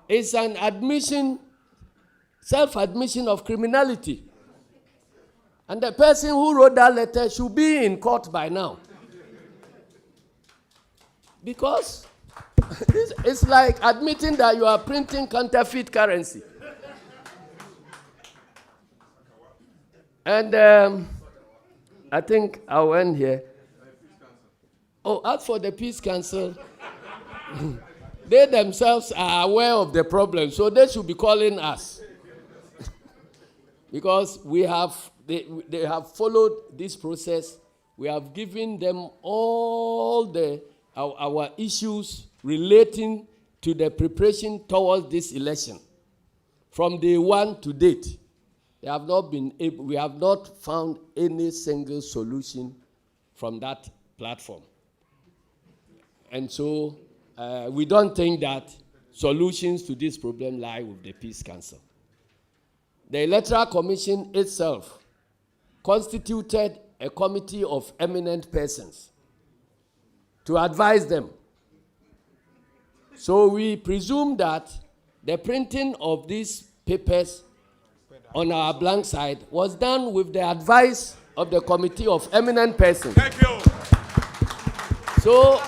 is an admission, self-admission of criminality. And the person who wrote that letter should be in court by now. Because it's like admitting that you are printing counterfeit currency. And I think I'll end here. Oh, as for the Peace Council, they themselves are aware of the problem, so they should be calling us. Because they have followed this process. We have given them all our issues relating to the preparation towards this election. From day one to date, we have not found any single solution from that platform. And so we don't think that solutions to this problem lie with the Peace Council. The Electoral Commission itself constituted a committee of eminent persons to advise them. So we presume that the printing of these papers on our blank side was done with the advice of the committee of eminent persons. Thank you. So,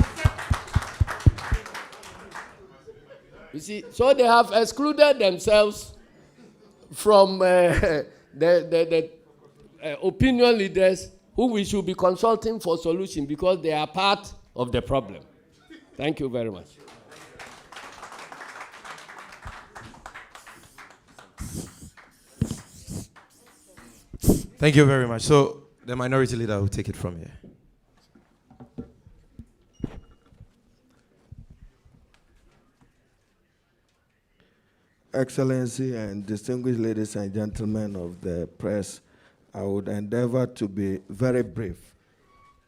you see, so they have excluded themselves from the opinion leaders who we should be consulting for solution because they are part of the problem. Thank you very much. Thank you very much. So the minority leader will take it from here. Excellency and distinguished ladies and gentlemen of the press, I would endeavor to be very brief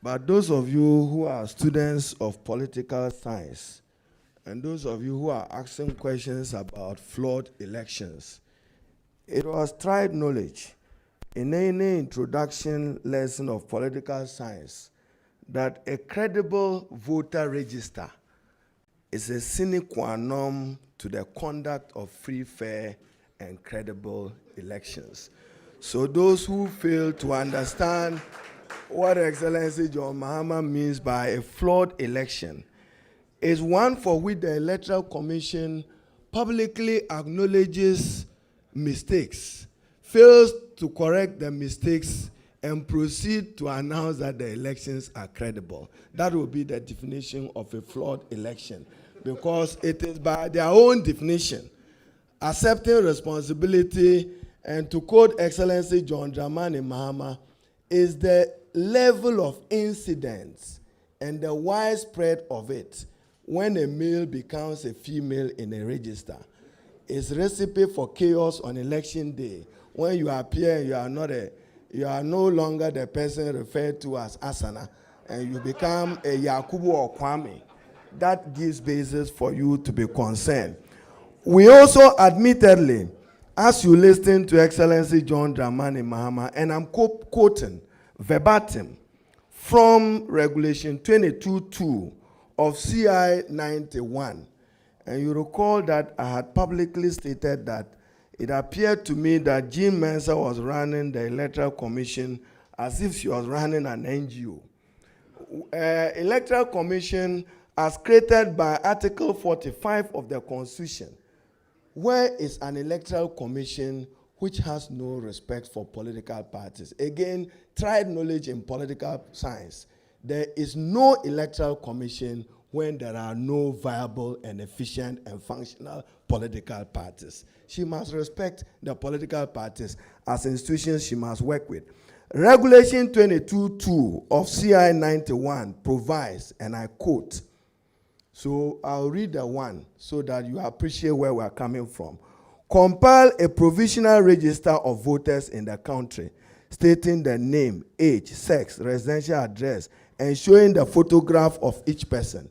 But those of you who are students of political science, and those of you who are asking questions about flawed elections, it was tried knowledge in any introduction lesson of political science that a credible voter register is a sine qua non to the conduct of free, fair, and credible elections. So those who fail to understand what Excellency John Mahama means by a flawed election is one for which the Electoral Commission publicly acknowledges mistakes, fails to correct the mistakes, and proceed to announce that the elections are credible. That will be the definition of a flawed election, because it is by their own definition, accepting responsibility, and to quote Excellency John Dramani Mahama, is the level of incidents and the widespread of it when a male becomes a female in a register. It's recipe for chaos on election day. When you appear, you are no longer the person referred to as Asana, and you become a Yakubu or Kwame. That gives basis for you to be concerned. We also admittedly, as you listen to Excellency John Dramani Mahama, and I'm quoting verbatim from Regulation 22.2 of CI 91, and you recall that I had publicly stated that it appeared to me that Jean Mensa was running the Electoral Commission as if she was running an NGO. Electoral Commission, as created by Article 45 of the Constitution, where is an Electoral Commission which has no respect for political parties? Again, tried knowledge in political science. There is no Electoral Commission when there are no viable and efficient and functional political parties. She must respect the political parties as institutions she must work with. Regulation 22.2 of CI 91 provides, and I quote, so I'll read the one so that you appreciate where we're coming from. Compile a provisional register of voters in the country, stating the name, age, sex, residential address, and showing the photograph of each person.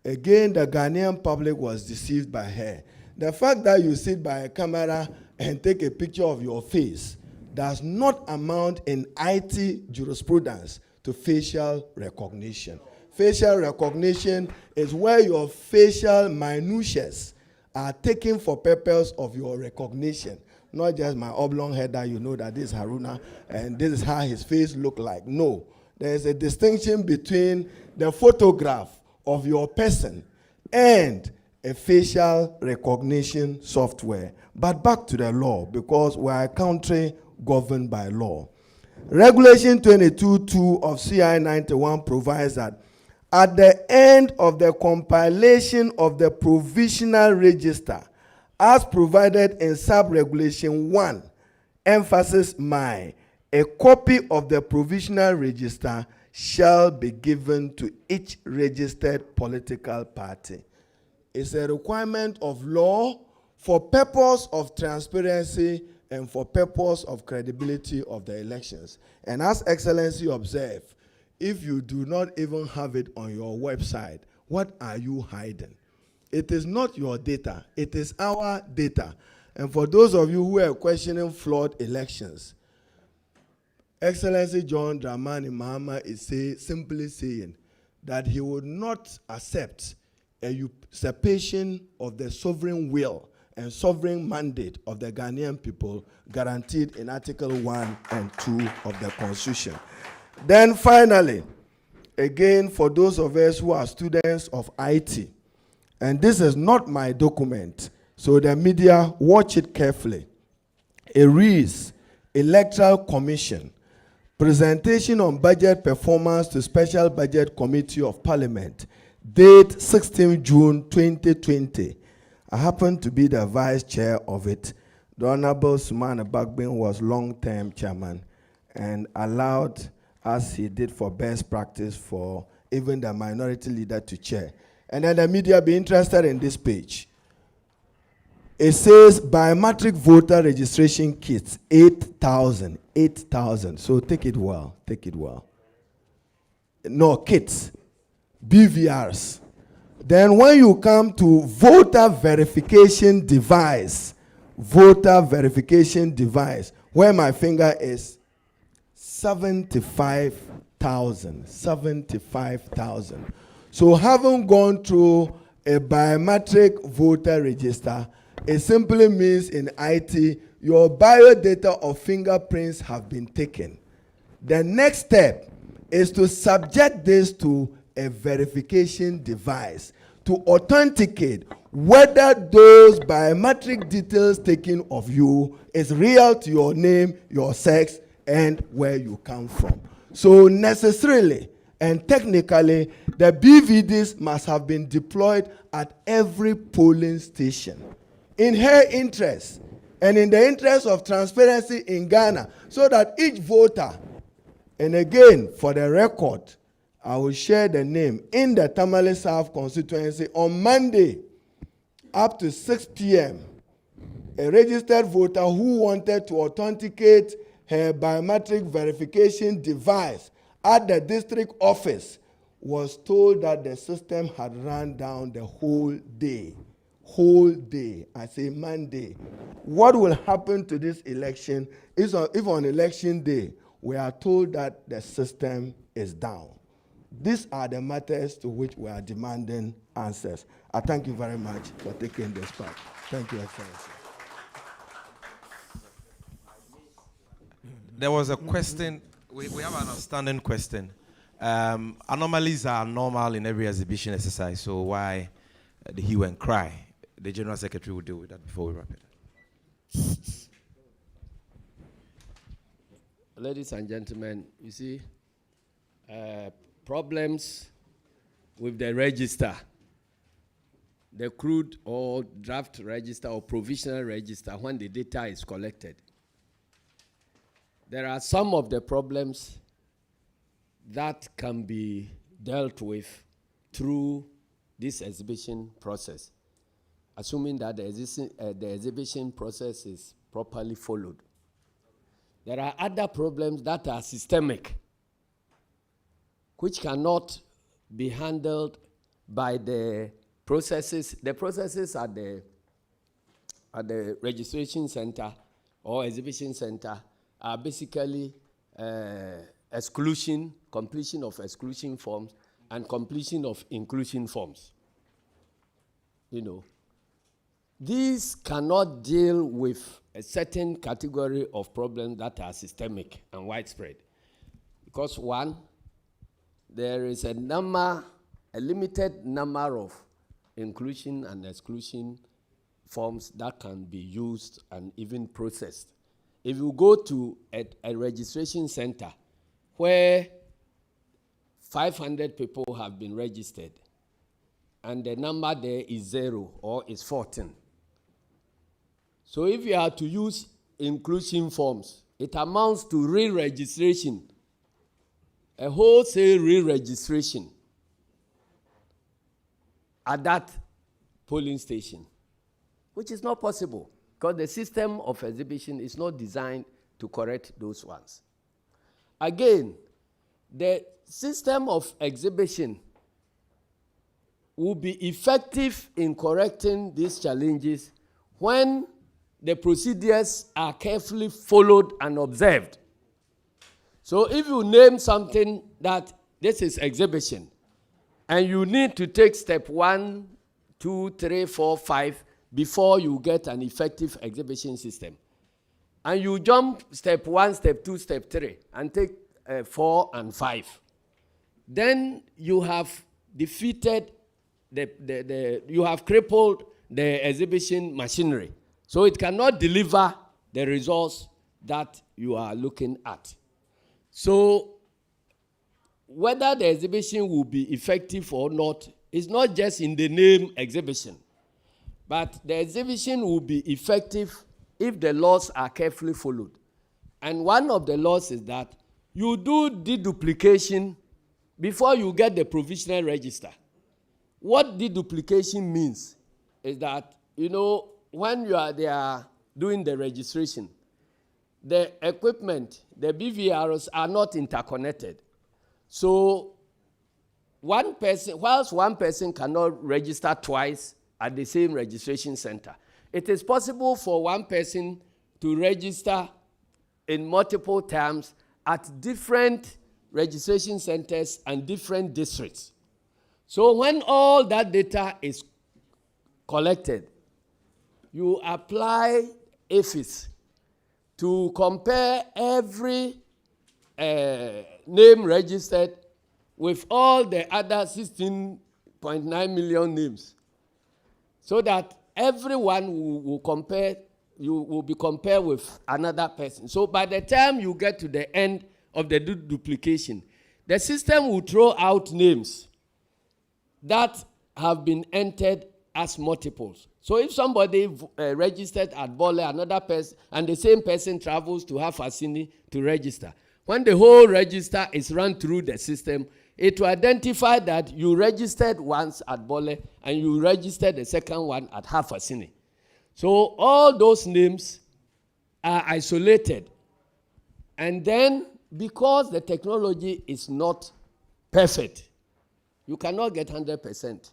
Again, the Ghanaian public was deceived by her. The fact that you sit by a camera and take a picture of your face does not amount in IT jurisprudence to facial recognition. Facial recognition is where your facial minutiae are taken for purpose of your recognition. Not just my oblong head that you know that this is Haruna and this is how his face look like. No. There is a distinction between the photograph of your person and a facial recognition software. But back to the law, because we are a country governed by law. Regulation 22.2 of CI 91 provides that at the end of the compilation of the provisional register, as provided in sub-regulation 1, emphasis my, a copy of the provisional register shall be given to each registered political party. It's a requirement of law for purpose of transparency and for purpose of credibility of the elections. And as Excellency observed, if you do not even have it on your website, what are you hiding? It is not your data, it is our data. And for those of you who are questioning flawed elections, Excellency John Dramani Mahama is simply saying that he would not accept a usurpation of the sovereign will and sovereign mandate of the Ghanaian people guaranteed in Article 1 and 2 of the Constitution. Then finally, again, for those of us who are students of IT, and this is not my document, so the media watch it carefully. It reads, Electoral Commission, presentation on budget performance to Special Budget Committee of Parliament, date 16 June 2020. I happen to be the vice chair of it. The Honorable Sumana Bagbin was long-term chairman and allowed, as he did for best practice, for even the minority leader to chair. And then the media be interested in this page. It says biometric voter registration kits, 8,000. So take it well, take it well. no, kits, BVRs. Then when you come to voter verification device, where my finger is, 75,000. So having gone through a biometric voter register, it simply means in IT, your biodata or fingerprints have been taken. The next step is to subject this to a verification device to authenticate whether those biometric details taken of you is real to your name, your sex, and where you come from. So necessarily and technically, the BVDs must have been deployed at every polling station in her interest and in the interest of transparency in Ghana, so that each voter, and again, for the record, I will share the name in the Tamale South constituency on Monday up to 6 p.m. A registered voter who wanted to authenticate her biometric verification device at the district office was told that the system had run down the whole day. I say Monday. What will happen to this election is if on election day we are told that the system is down. These are the matters to which we are demanding answers. I thank you very much for taking this part. Thank you, Excellency. There was a question. We have an outstanding question. Anomalies are normal in every exhibition exercise, so why the hue and cry? The General Secretary will deal with that before we wrap it. Ladies and gentlemen, you see, problems with the register, the crude or draft register or provisional register when the data is collected. There are some of the problems that can be dealt with through this exhibition process, assuming that the exhibition process is properly followed. There are other problems that are systemic, which cannot be handled by the processes. The processes at the registration center or exhibition center are basically completion of exclusion forms and completion of inclusion forms. You know, these cannot deal with a certain category of problems that are systemic and widespread. Because one, there is a limited number of inclusion and exclusion forms that can be used and even processed. If you go to a registration center where 500 people have been registered and the number there is 0 or is 14. So if you are to use inclusion forms, it amounts to re-registration, a wholesale re-registration at that polling station, which is not possible because the system of exhibition is not designed to correct those ones. Again, the system of exhibition will be effective in correcting these challenges when the procedures are carefully followed and observed. So if you name something that this is exhibition, and you need to take step 1, 2, 3, 4, 5 before you get an effective exhibition system, and you jump step 1, step 2, step 3, and take 4 and 5, then you have defeated you have crippled the exhibition machinery. So it cannot deliver the results that you are looking at. So whether the exhibition will be effective or not is not just in the name exhibition, but the exhibition will be effective if the laws are carefully followed. And one of the laws is that you do deduplication before you get the provisional register. What deduplication means is that, you know, when you are there doing the registration, the equipment, the BVRs are not interconnected. So whilst one person cannot register twice at the same registration center, it is possible for one person to register in multiple terms at different registration centers and different districts. So when all that data is collected, you apply APHIS to compare every name registered with all the other 16.9 million names, so that everyone will compare, you will be compared with another person. So by the time you get to the end of the duplication, the system will throw out names that have been entered as multiples. So if somebody registered at Bole, another person, and the same person travels to Hafasini to register, when the whole register is run through the system, it will identify that you registered once at Bole and you registered the second one at Hafasini. So all those names are isolated. And then, because the technology is not perfect, you cannot get 100%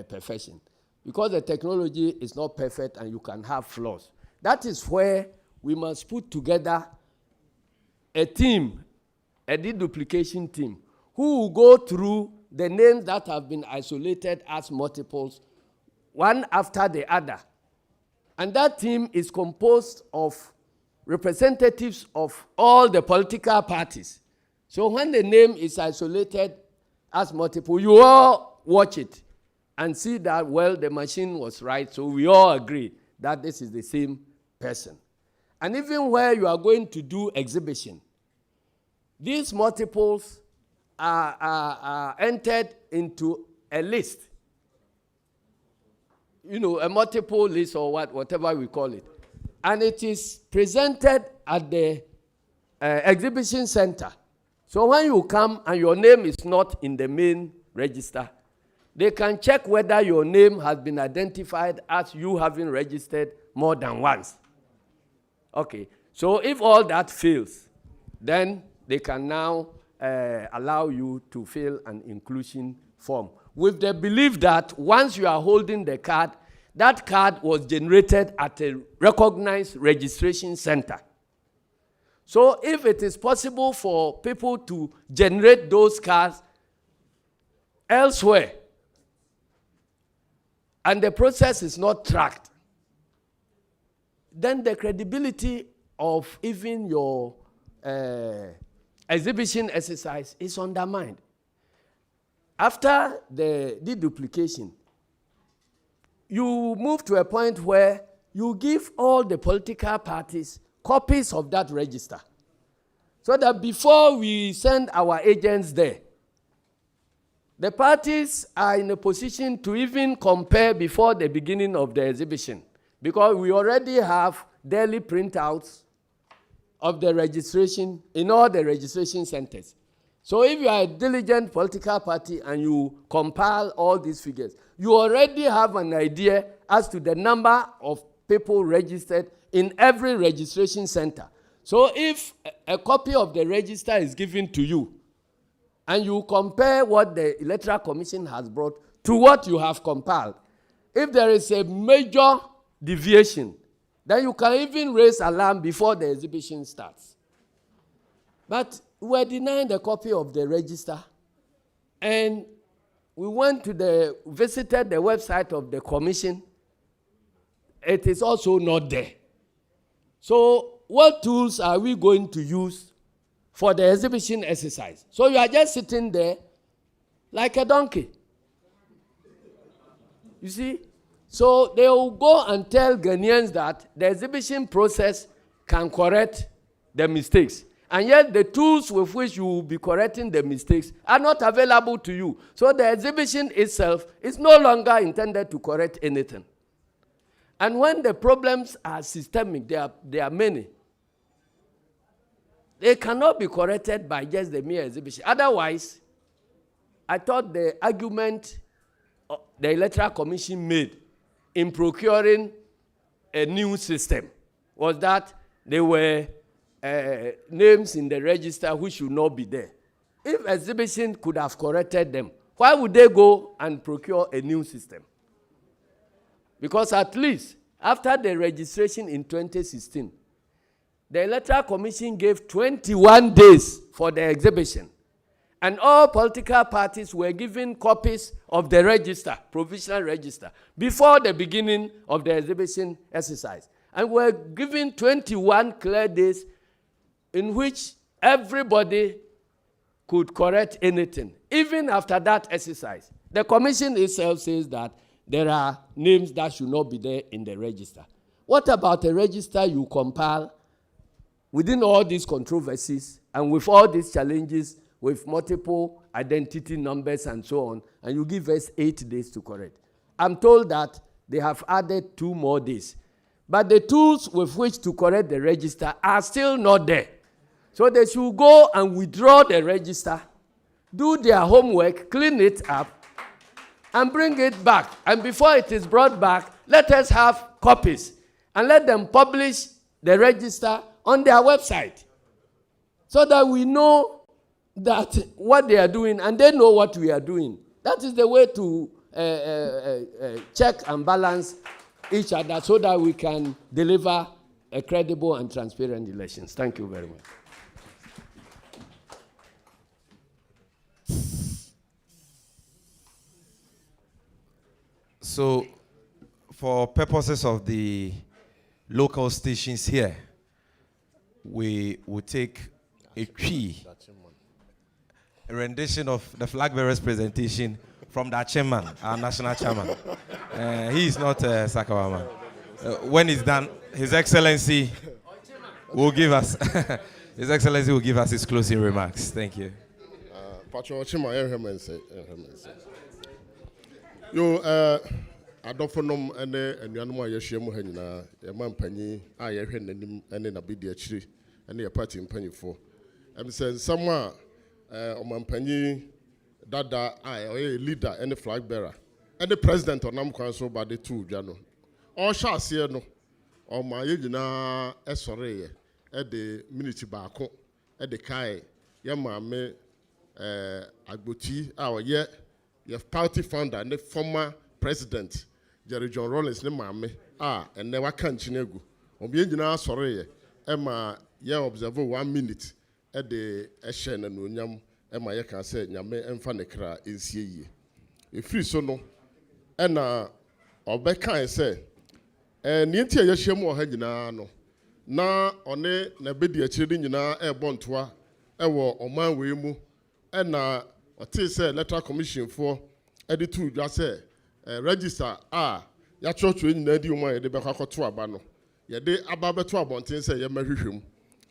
perfection. Because the technology is not perfect and you can have flaws. That is where we must put together a team, a deduplication team, who will go through the names that have been isolated as multiples, one after the other. And that team is composed of representatives of all the political parties. So when the name is isolated as multiple, you all watch it and see that, well, the machine was right, so we all agree that this is the same person. And even where you are going to do exhibition, these multiples are entered into a list. You know, a multiple list or whatever we call it. And it is presented at the exhibition center. So when you come and your name is not in the main register, they can check whether your name has been identified as you having registered more than once. Okay, so if all that fails, then they can now allow you to fill an inclusion form, with the belief that once you are holding the card, that card was generated at a recognized registration center. So if it is possible for people to generate those cards elsewhere, and the process is not tracked, then the credibility of even your exhibition exercise is undermined. After the deduplication, you move to a point where you give all the political parties copies of that register, so that before we send our agents there, the parties are in a position to even compare before the beginning of the exhibition, because we already have daily printouts of the registration in all the registration centers. So if you are a diligent political party and you compile all these figures, you already have an idea as to the number of people registered in every registration center. So if a copy of the register is given to you, and you compare what the Electoral Commission has brought to what you have compiled, if there is a major deviation, then you can even raise alarm before the exhibition starts. But we were denied a copy of the register, and we visited the website of the commission. It is also not there. So what tools are we going to use for the exhibition exercise? So you are just sitting there like a donkey. You see? So they will go and tell Ghanaians that the exhibition process can correct the mistakes. And yet the tools with which you will be correcting the mistakes are not available to you. So the exhibition itself is no longer intended to correct anything. And when the problems are systemic, there are many, they cannot be corrected by just the mere exhibition. Otherwise, I thought the argument the Electoral Commission made in procuring a new system was that there were names in the register which should not be there. If exhibition could have corrected them, Why would they go and procure a new system? Because at least after the registration in 2016, the Electoral Commission gave 21 days for the exhibition. And all political parties were given copies of the register, provisional register, before the beginning of the exhibition exercise. And were given 21 clear days in which everybody could correct anything. Even after that exercise, the commission itself says that there are names that should not be there in the register. What about a register you compile within all these controversies and with all these challenges with multiple identity numbers and so on, and you give us 8 days to correct? I'm told that they have added 2 more days. But the tools with which to correct the register are still not there. So they should go and withdraw the register, do their homework, clean it up, and bring it back. And before it is brought back, let us have copies and let them publish the register on their website so that we know that what they are doing and they know what we are doing. That is the way to check and balance each other so that we can deliver a credible and transparent elections. Thank you very much. So, for purposes of the local stations here, we will take a rendition of the flag bearer's presentation from the chairman, our national chairman. He is not Sakawama. When it's done, His Excellency will give us His Excellency will give us his closing remarks. Thank you. Adolfonom ene enuanom a yehia mu ha nyina ye mampanyi a yehwe nanim ene na bedi akiri ene ye party mpanyifo emse nsam a omampanyi dada a leader ene flag bearer ene president onam kwan so ba de tu dwa no o hwa ase no o ma ye nyina esore ye de minute baako de kai ye maame agboti a o ye party founder and the former president Jerry John Rawlings ne maame and never can chinegu obi nyina sore ye ma ye observe 1 minute the ehye na onyam ma ye kan say nyame emfa ne kra ensie yie e free so no na obekan say ne ntia ye hye mu o ha nyina no na one na bedi akire nyina bontoa wo oman we mu na ote say electoral commission for editu dwa say register ya church we nyina di oman ye de bekwakoto aba no ye de aba beto abonten say ye mahwehwem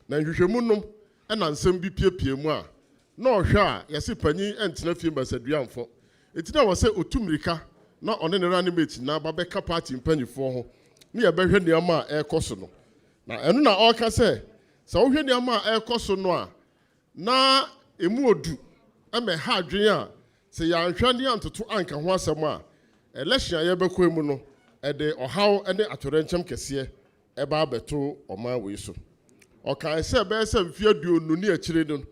na hwehwemu no na nsem bi piepie mu na ohwe ye se panyi entena fie masaduamfo etina wo say otumrika na one ne rani mate na aba beka party mpanyifo ho ne ye behwe niam ekoso no na enu na oka say wo hwe niam ekoso no na emu odu ame ha adwen se ya nhwa ne antoto anka ho asem election ye bekọ emu no de ohaw ne atorenchem kese eba abeto oman we so okan se be se mfie aduonu ne akire no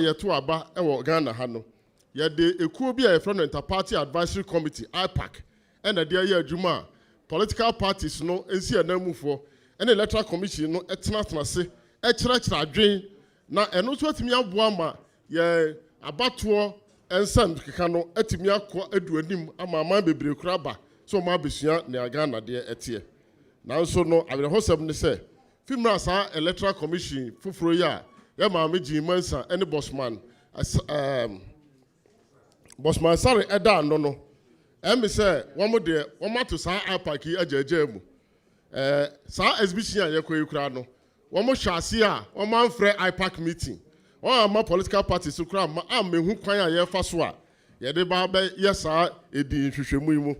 yeto aba ewo Ghana ha no ye de ekuo bi a from Inter-Party Advisory Committee IPAC na de ye adwuma political parties no ensi anamufo ene electoral commission no etena se ekira adwen na eno so atimi aboa ma ye abato ensan keka no atimi akọ aduanim ama bebre kura ba so ma besua ne Ghana de etie na nso no abere hosem ne se fimra sa electoral commission fufuro ya ma meji mansa ene Bosman sorry eda no emi se womo de womo to sa apaki ajaja mu sa exhibition ya kura no womo hwase womo amfre IPAC meeting ma political parties kura ma amehu kwan a ye fa so ye de ba be yesa edi hwehwemu mu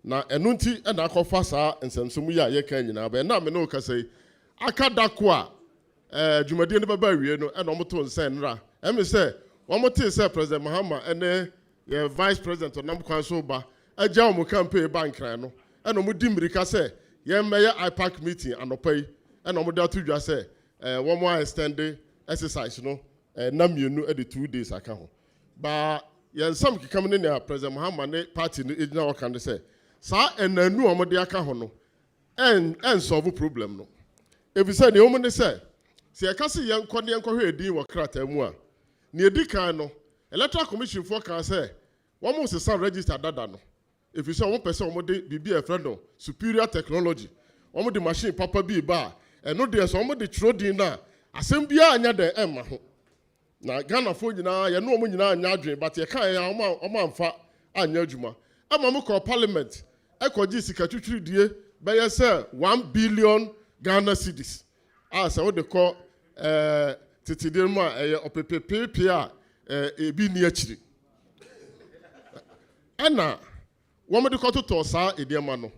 na enu nti na akọfa sa nsamsum ya ye kan nyina ba na me no kasai akadako dwumade ne baba wie no na omoto nsan nra emi se omote se president Mahama ene ye vice president onam kwan so ba agya omo campaign bank ran no na omo di mirika se ye meye IPAC meeting anopai na omo da tudwa se wo mo extend exercise no na mienu e de 2 days aka ho ba yen some coming in there President Mahama ne party no ejina o kan say sa enanu omode aka ho no en solve problem no if you say the woman say se e ka se yen kɔ ne hwe edin wo krata mu a ne edi kan no electoral commission for kan say one must say register dada no if you say one person omode bibi e friend no superior technology omode machine papa bi ba eno de so omode trodin na asem bia anya de emma ho na Ghana fo nyina ye no omo nyina anya adwen but ye kan ya omo amfa anya adwuma ama mo call parliament e koji sika twitwiri die be ye say 1 billion Ghana cedis as I would call titide mu a opepepepe a ebi ni akiri ana wo mo de ko to saa ediema no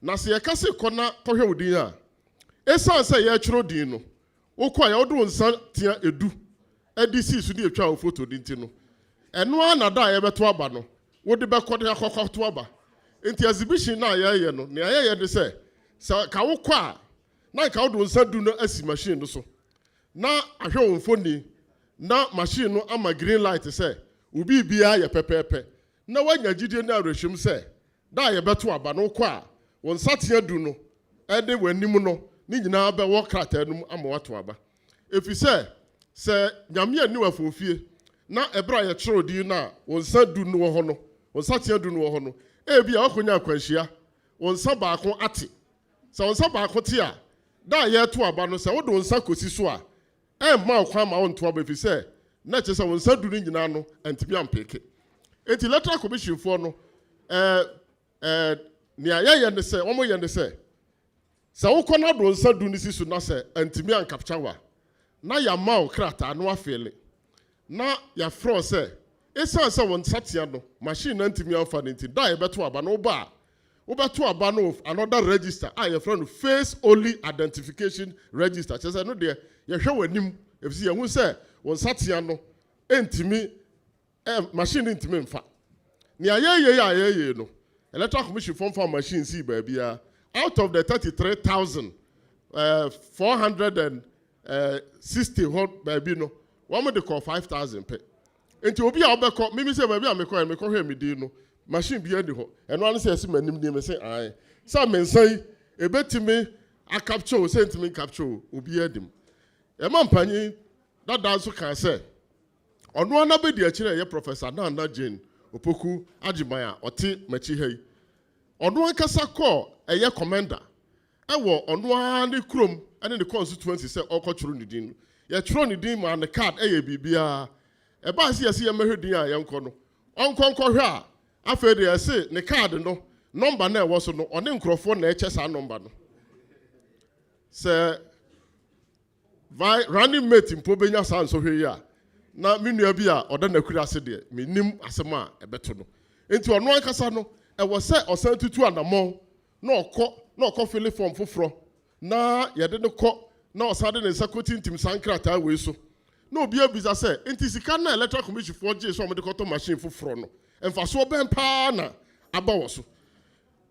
na se ye ka se kona kohwe odin a esan say ye twiro din no wo kwa ya odo nsa tia edu NDC so dey twa photo dinti no eno anada ye beto aba no wo de be kode akokko to aba enti exhibition na ye no ne ye de say ka wo kwa na ka wo nsa du no asi machine no so na ahwe wo mfoni na machine no ama green light say ubi bia ye pepepe na wanya gidie na rehwem say da ye beto aba no kwa wo nsa tia du no ede wanim no ni nyina be wo krata no ama wato aba efi say nyame ani wafofie na ebra ye kyero di na wonsa du no ho no wonsa tia du no ho no e bia wakonya akwanhia wonsa baako ate sa wonsa baako te a da ye to aba no say wo do wonsa kosi so a e ma okwa ma wonto aba fi say na che say wonsa du ni nyina no antimi ampeke enti electoral commission for no ni ayeye ne say omo ye ne say sa wo kona do wonsa du ni sisu na say antimi ankapcha wa na ya mau krata no afele na ya fro say esan say won satia no machine na ntimi anfa nti da ye beto aba no ba wo beto aba no another register your friend face only identification register say no de ye hwe wanim efisi ye hu say won satia no entimi machine ntimi mfa ni ayeye no electoral commission form machine si ba bia out of the 33,460 hot baby no one de call 5,000 pe enti obi a obekọ mimi say baby a mekọ hwe me di no machine bia di ho eno an say esi manim ni me say ai sa mensan ebetimi a capture say ntimi capture obi adim e ma mpanyi dada so kan say ono ana be di a kire ye professor Nana Jane Opoku Agimaya ote machi hei ono akasa call eye commander ewo ono ani krom and the constituency say okotro ni din ye tro ni din ma ne card eye bibia e ba se ye mehwedin a ye nko no onkonko hwe a afa de say ne card no number na e wo so no one nkrofo na eche sa number no say running mate mpo benya sanso hwe ya na menua bi a oda na kura ase de menim asem a ebeto no enti ono ankasa no e wo say osan tutu anamon na okọ fili form foforo na yede ne kọ na osade ne sakoti ntim sankrata we so na obi abiza say enti sika na electoral commission for je so mo de koto machine foforo no emfa so ben pa na aba wo so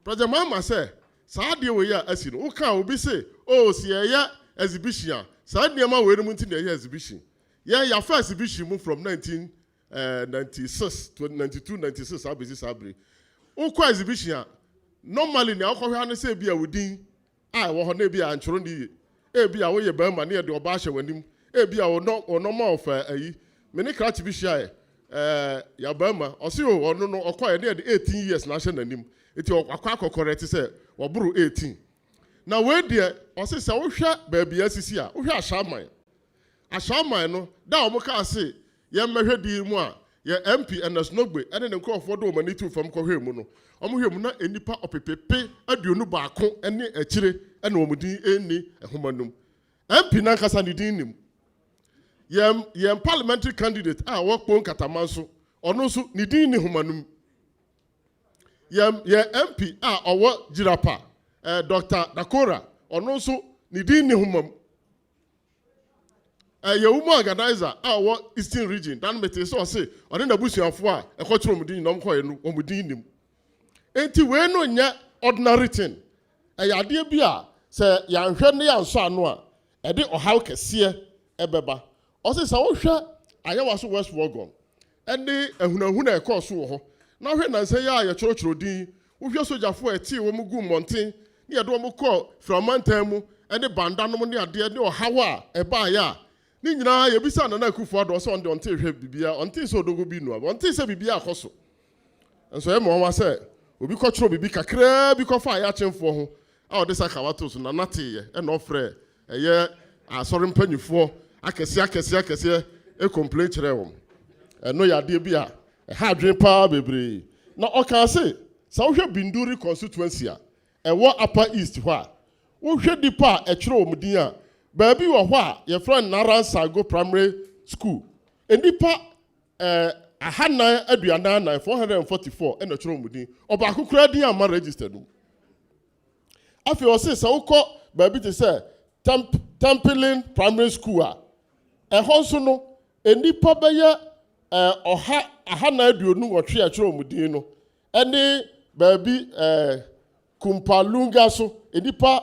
President Mahama say saa de we ya asi no uka obi say o si ya exhibition saa de ma we no nti na ya exhibition ya first exhibition mu from 1996 to 92 96 abezi sabre ukwa exhibition normally na akwahwe ane say bia wodin a wo ho na bia anchoro ni e bia wo ye ba ma na ye de oba ahye wanim e bia wo no of ayi me ne kra bi hia ya ba ma o se o no no okwa na ye de 18 years na ahye nanim eti akwa correct say wo buru 18 na we de o se wo hwa ba bia sisi a wo hwa ashaman no da o mo ka se ye mehwe di mu a ye MP Enesnogbe ene ne nkrofo do mani tu fam kohwe mu no omo hwe mu na enipa opepepe aduonu baako ene akire ene omudin eni ehomanum MP na kasa ni din nim ye parliamentary candidate a wokpon katamanso ono so ni din ni homanum ye MP a owo jirapa Dr. Dakora ono so ni din ni homam ye woman organizer our Eastern region dan mete so say on na busuafo a ekotro mudin nom koye no omudin nim enti we no nya ordinary thing yade bi a say yanhwe ne yanso ano a ede ohaw kese ebeba o say sa wo hwe ayewa so West Wogon ɛne ahunahuna ɛkɔɔ so wɔ hɔ na hwɛ nansa yi a yɛkyerɛkyerɛ din wohwɛ sogyafoɔ ɛtee wɔ mu gu mmɔnten ne yɛde wɔn kɔ firamantan mu ɛne bandanom ne adeɛ ne ɔhaw a ɛbaeɛ a ne nyinaa yɛbisa Nana Akufo-Addo sɛ ɔnde ɔnte hwɛ bibia ɔnte sɛ ɔdogo bi nua ɔnte sɛ bibia akɔ so nso ɛma wɔn sɛ obi kɔkyerɛ bibi kakraa bi kɔfa ayɛ akyɛmfoɔ ho a ɔde sa kawato so na nateyɛ ɛna ɔfrɛ ɛyɛ asɔre mpanyinfoɔ akɛseɛ complain kyerɛ wɔn ɛno yɛ adeɛ bi a ɛha adwene paa bebree na ɔka se sɛ wohwɛ Binduri constituency a ɛwɔ Upper East hɔ a wohwɛ nipa a ɛkyerɛ wɔn din a baabi wɔ hɔ a yɛfrɛ Naransago Primary School nipa 444 ɛna ɛkyerɛ wɔn din ɔbaako koraa din ama register no afei ɔse sɛ wokɔ baabi te sɛ Templin Primary School a ɛhɔ nso no nipa bɛyɛ 128 ɛkyerɛ wɔn din no ɛne baabi Kumpalunga so nipa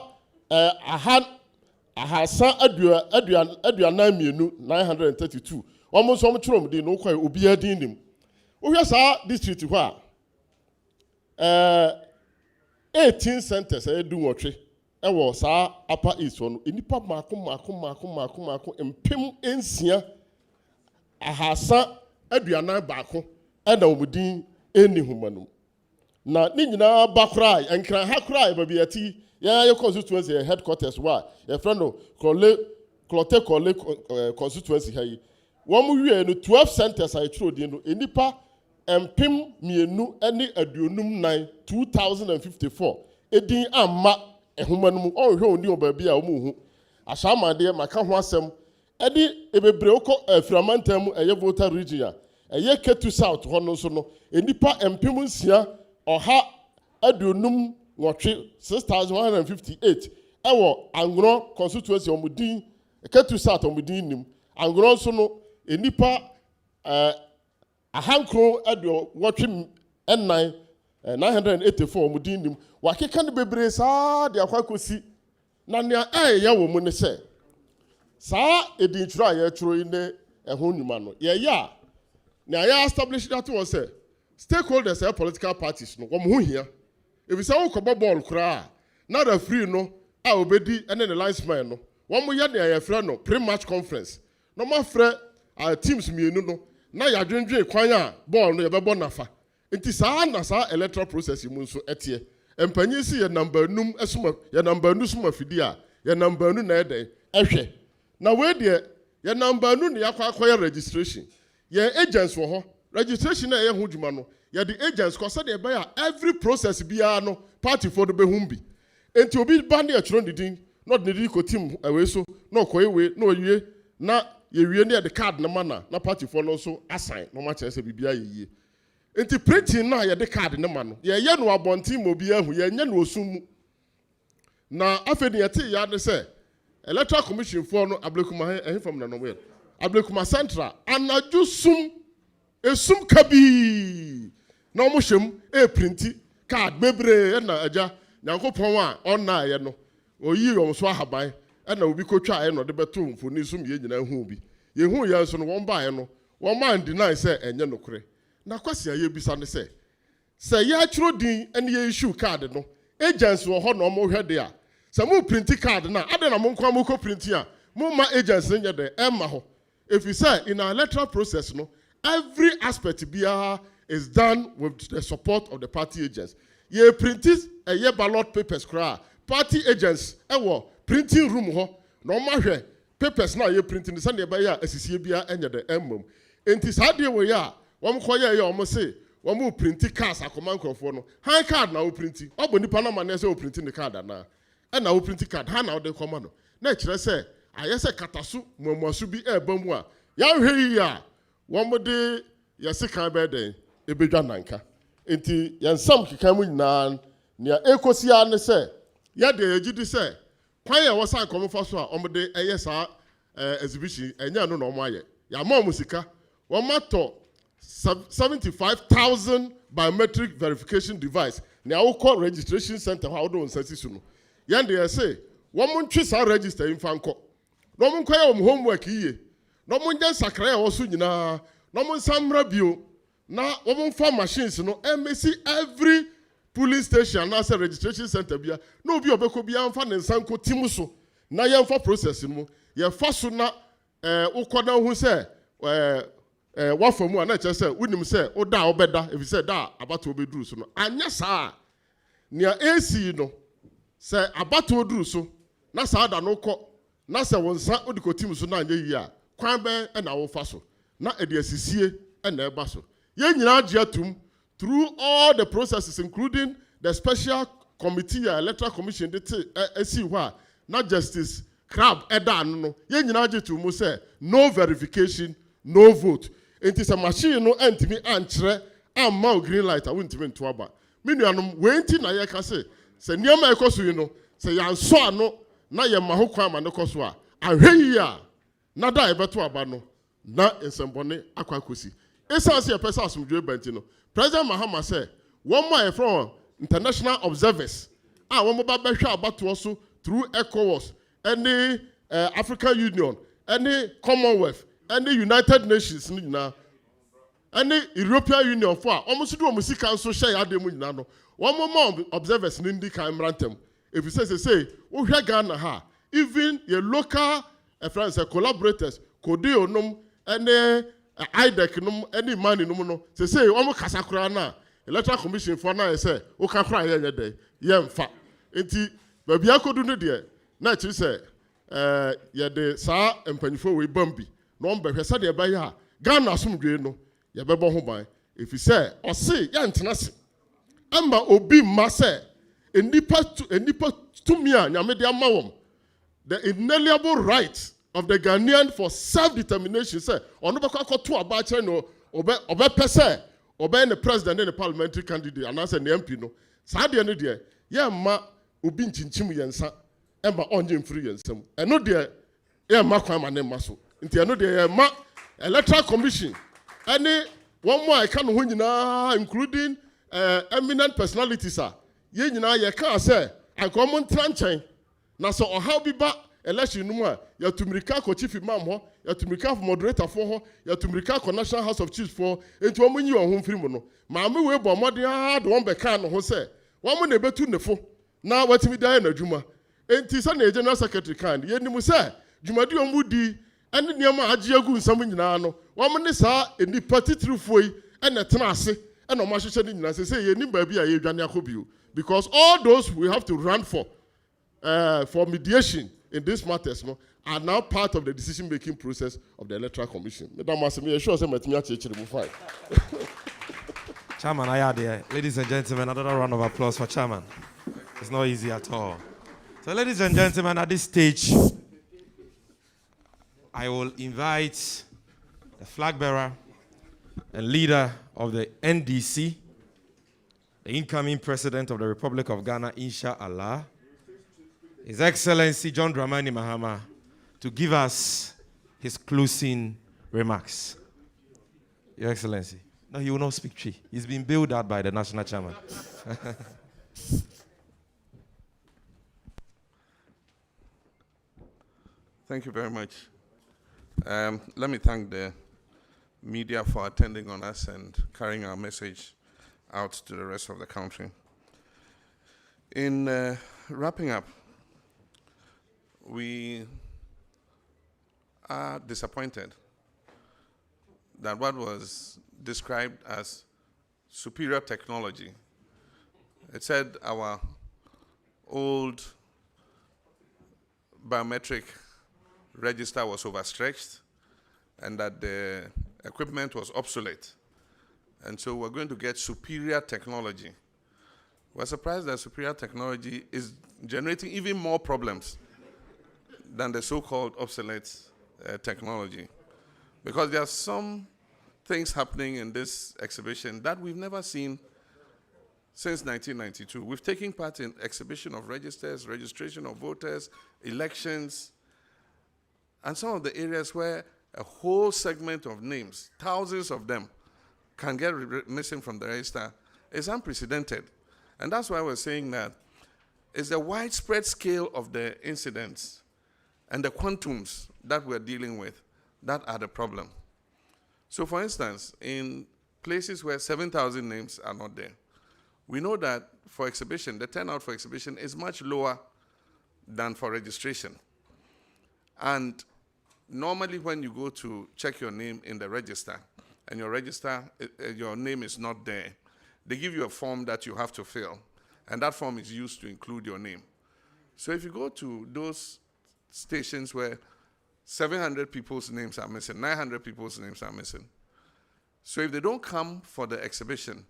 932 wɔn nso wɔn kyerɛ wɔn din no kɔ obiara din nim wohwɛ saa district hɔ a 18 centers ɛyɛ dunwɔtwe ɛwɔ saa Upper East hɔ no nipa mako mpem 642 ɛna wɔn din ɛni homa no na ne nyinaa ba koraa nkran ha koraa baabi yɛti yɛn constituency headquarters wa yɛfrɛ no Klote constituency ha yi wɔn wie no 12 centers a yɛtwerɛ din no nipa mpem 2,049 2054 edin amma ehoma no mu ɔnhwɛ oni baabi a wɔn hu ahyɛamadeɛ maka ho asɛm ɛde ebebree okɔ afiramantam mu ɛyɛ voter region a ɛyɛ Ketu South hɔ no nso no nipa mpem 6,158 ɛwɔ Angro constituency ɔmudin Ketu South ɔmudin nim Angro nso no nipa 984 ɔmudin nim wakeka ne bebree saa de akwakosi na nea ɛyɛ wɔ mu ne sɛ saa edinkyerɛ a yɛtwerɛ yi ne ɛho nnwuma no yɛyɛ a na yɛ establish that was say stakeholders and political parties no wɔn ho hia efisɛ wo kɔbɔ ball koraa na referee no a obedi ɛne ne linesman no wɔn mo yɛ ne yɛfrɛ no pre-match conference no ma frɛ teams mienu no na yɛadwendwe kwan a ball no yɛbɛbɔ nafa nti saa na saa electoral process mu nso ɛteɛ mpanyin si yɛ number num ɛsoma yɛ number nu soma fidi a yɛ number nu na ɛdɛ ɛhwɛ na we deɛ yɛ number nu ne yakɔ registration yɛ agents wɔ hɔ registration na yɛ ho dwuma no yɛ the agents kɔ sɛ de ɛbɛyɛ every process biara no party for the behum bi enti obi ba ne ɛtwerɛ ne din na ɔde ne din kɔ team ɛwɛ so na ɔkɔ ewe na ɔwie na yɛwie ne yɛ de card ne ma na party for no nso assign na ɔma kyerɛ sɛ biribiara yɛ yie enti printing na yɛ de card ne ma no yɛyɛ no abɔnten ma obiara hu yɛnyɛ no osum mu na afei ne yɛte yɛ ade sɛ electoral commission for no ablekuma ɛhe fam na no wɛ ablekuma central anadwo sum esum kabii na ɔmo hyɛm printi card bebree na agya nyankopɔn a ɔna ayɛ no oyi wɔn so ahaban na obi kotwa ayɛ no de bɛto mfoni sum yɛ nyina hu bi yɛ hu yɛ nso no wɔn baayɛ no wɔn man deny sɛ ɛnyɛ nokore na kwasi ayɛ bisa ne sɛ yɛ atwero din ne yɛ issue card no agents wɔ hɔ na ɔmo hwɛ de a sɛ mo printi card na ade na mo nkwa mo kɔ printi a mo ma agents nyɛ de ɛma hɔ efisɛ in our electoral process no every aspect biara is done with the support of the party agents. Ye printed a ballot papers kra party agents ewo printing room ho no mahwe papers na ye printing the Sunday by ya asisi bia enye the emmom. Enti saa de we ya wom koye ya omo se wom printi cars akoma nkrofo no han card na wo printi obo nipa na ma na se wo printi the card na e na wo printi card han na wo de koma no na kire se aye se kataso muamuaso bi eba mu a ya hwe yi a wom de yesikan be den ebedwa nanka enti yansam keka mu nyina nia ekosia ne se ya de agidi se kwan ya wosan komofa so a omde eye saa exhibition enya no no mo aye ya ma musika wo mato 75,000 biometric verification device na awukọ registration center ha wodo nsasi su no ya de say wo mo ntwe saa register in fanko no mo nkoya wo homework yiye no mo nyen sakra ya wo so nyina na mo samra bio na wo fa machines no emesi every polling station na say registration center bia na obi obeko bia mfa ne nsanko tim so na ye mfa process no ye fa so na ukoda hu say wa famu ana che say unim say oda obeda if say da abato obeduru so no anya saa nia AC no say abato oduru so na saa da no kɔ na say wonsa odikotim so na anya yi a kwan ben na wo fa so na ede asisie na eba so ye nyina agye atum through all the processes including the special committee electoral commission de see wha na justice crab eda no ye nyina agye atum say no verification no vote it is a machine no entimi ankyere amma green light a wontimi nto aba menuanom wenti na ye ka say niam ekoso yi no say yanso ano na ye ma ho kwan ma ne koso a ahwe yi a na da ebeto aba no na nsembone akwakosi esa se pesa asomdwe banti no President Mahama said one more from international observers one more ba hwe abato so through ECOWAS any African Union any Commonwealth any United Nations nyina any European Union for almost do musika nso share ademu nyina no one more observers ni ndi kan mrantem if you say wo hwe Ghana ha even your local friends collaborators kodi onom any IDEC num any money num no say omo kasa kura na electoral commission for na say o ka kura ye dey ye mfa enti ba bia kodu no de na chi say ye de sa empanyifo we bambi no mbehwe sa de ba ya Ghana asomdwe no ye bebo ho ban if you say o say ye ntena se amba obi ma say enipa tumi a nyame de amawom the inalienable right of the Ghanaian for self-determination say ono be kwa to aba che no obe pese obe the president and the parliamentary candidate and answer the MP no sa de no de ye ma obi nchinchim yensa emba onje mfiri yensam eno de ye ma kwan ma ne ma so nti eno de ye ma electoral commission any one more I can ho nyina including eminent personalities ye nyina ye ka say akomo ntranchen na so ohaw bi ba election no a ya tumrika ko chief imam ho ya tumrika for moderator for ho ya tumrika ko national house of chiefs for enti wo munyi wo ho mfiri mu no ma me we bo modern hard one be kan no ho say wo mo na betu nefo na watimi dai na dwuma enti sa na general secretary kan ye nimu say dwumadi omudi ene niam agye agu nsam nyina no wo mo ne sa eni party trufoi ene tena ase ene o ma hwehwe ni nyina say ye ni ba bi a ye dwane akobio because all those we have to run for mediation in these matters no, are now part of the decision-making process of the Electoral Commission. Chairman, I are there. Ladies and gentlemen, another round of applause for Chairman. It's not easy at all. So, ladies and gentlemen, at this stage, I will invite the flag bearer and leader of the NDC, the incoming President of the Republic of Ghana, Inshallah, His Excellency John Dramani Mahama, to give us his closing remarks. Your Excellency. No, he will not speak tree. He's been bailed out by the national chairman. Thank you very much. Let me thank the media for attending on us and carrying our message out to the rest of the country. In wrapping up, we are disappointed that what was described as superior technology, it said our old biometric register was overstretched and that the equipment was obsolete. And so we're going to get superior technology. We're surprised that superior technology is generating even more problems than the so-called obsolete technology. Because there are some things happening in this exhibition that we've never seen since 1992. We've taken part in exhibition of registers, registration of voters, elections, and some of the areas where a whole segment of names, thousands of them, can get missing from the register is unprecedented. And that's why we're saying that it's the widespread scale of the incidents and the quantums that we're dealing with that are the problem. So for instance, in places where 7,000 names are not there, we know that for exhibition, the turnout for exhibition is much lower than for registration. And normally when you go to check your name in the register, and your name is not there, they give you a form that you have to fill, and that form is used to include your name. So if you go to those stations where 700 people's names are missing, 900 people's names are missing, so if they don't come for the exhibition,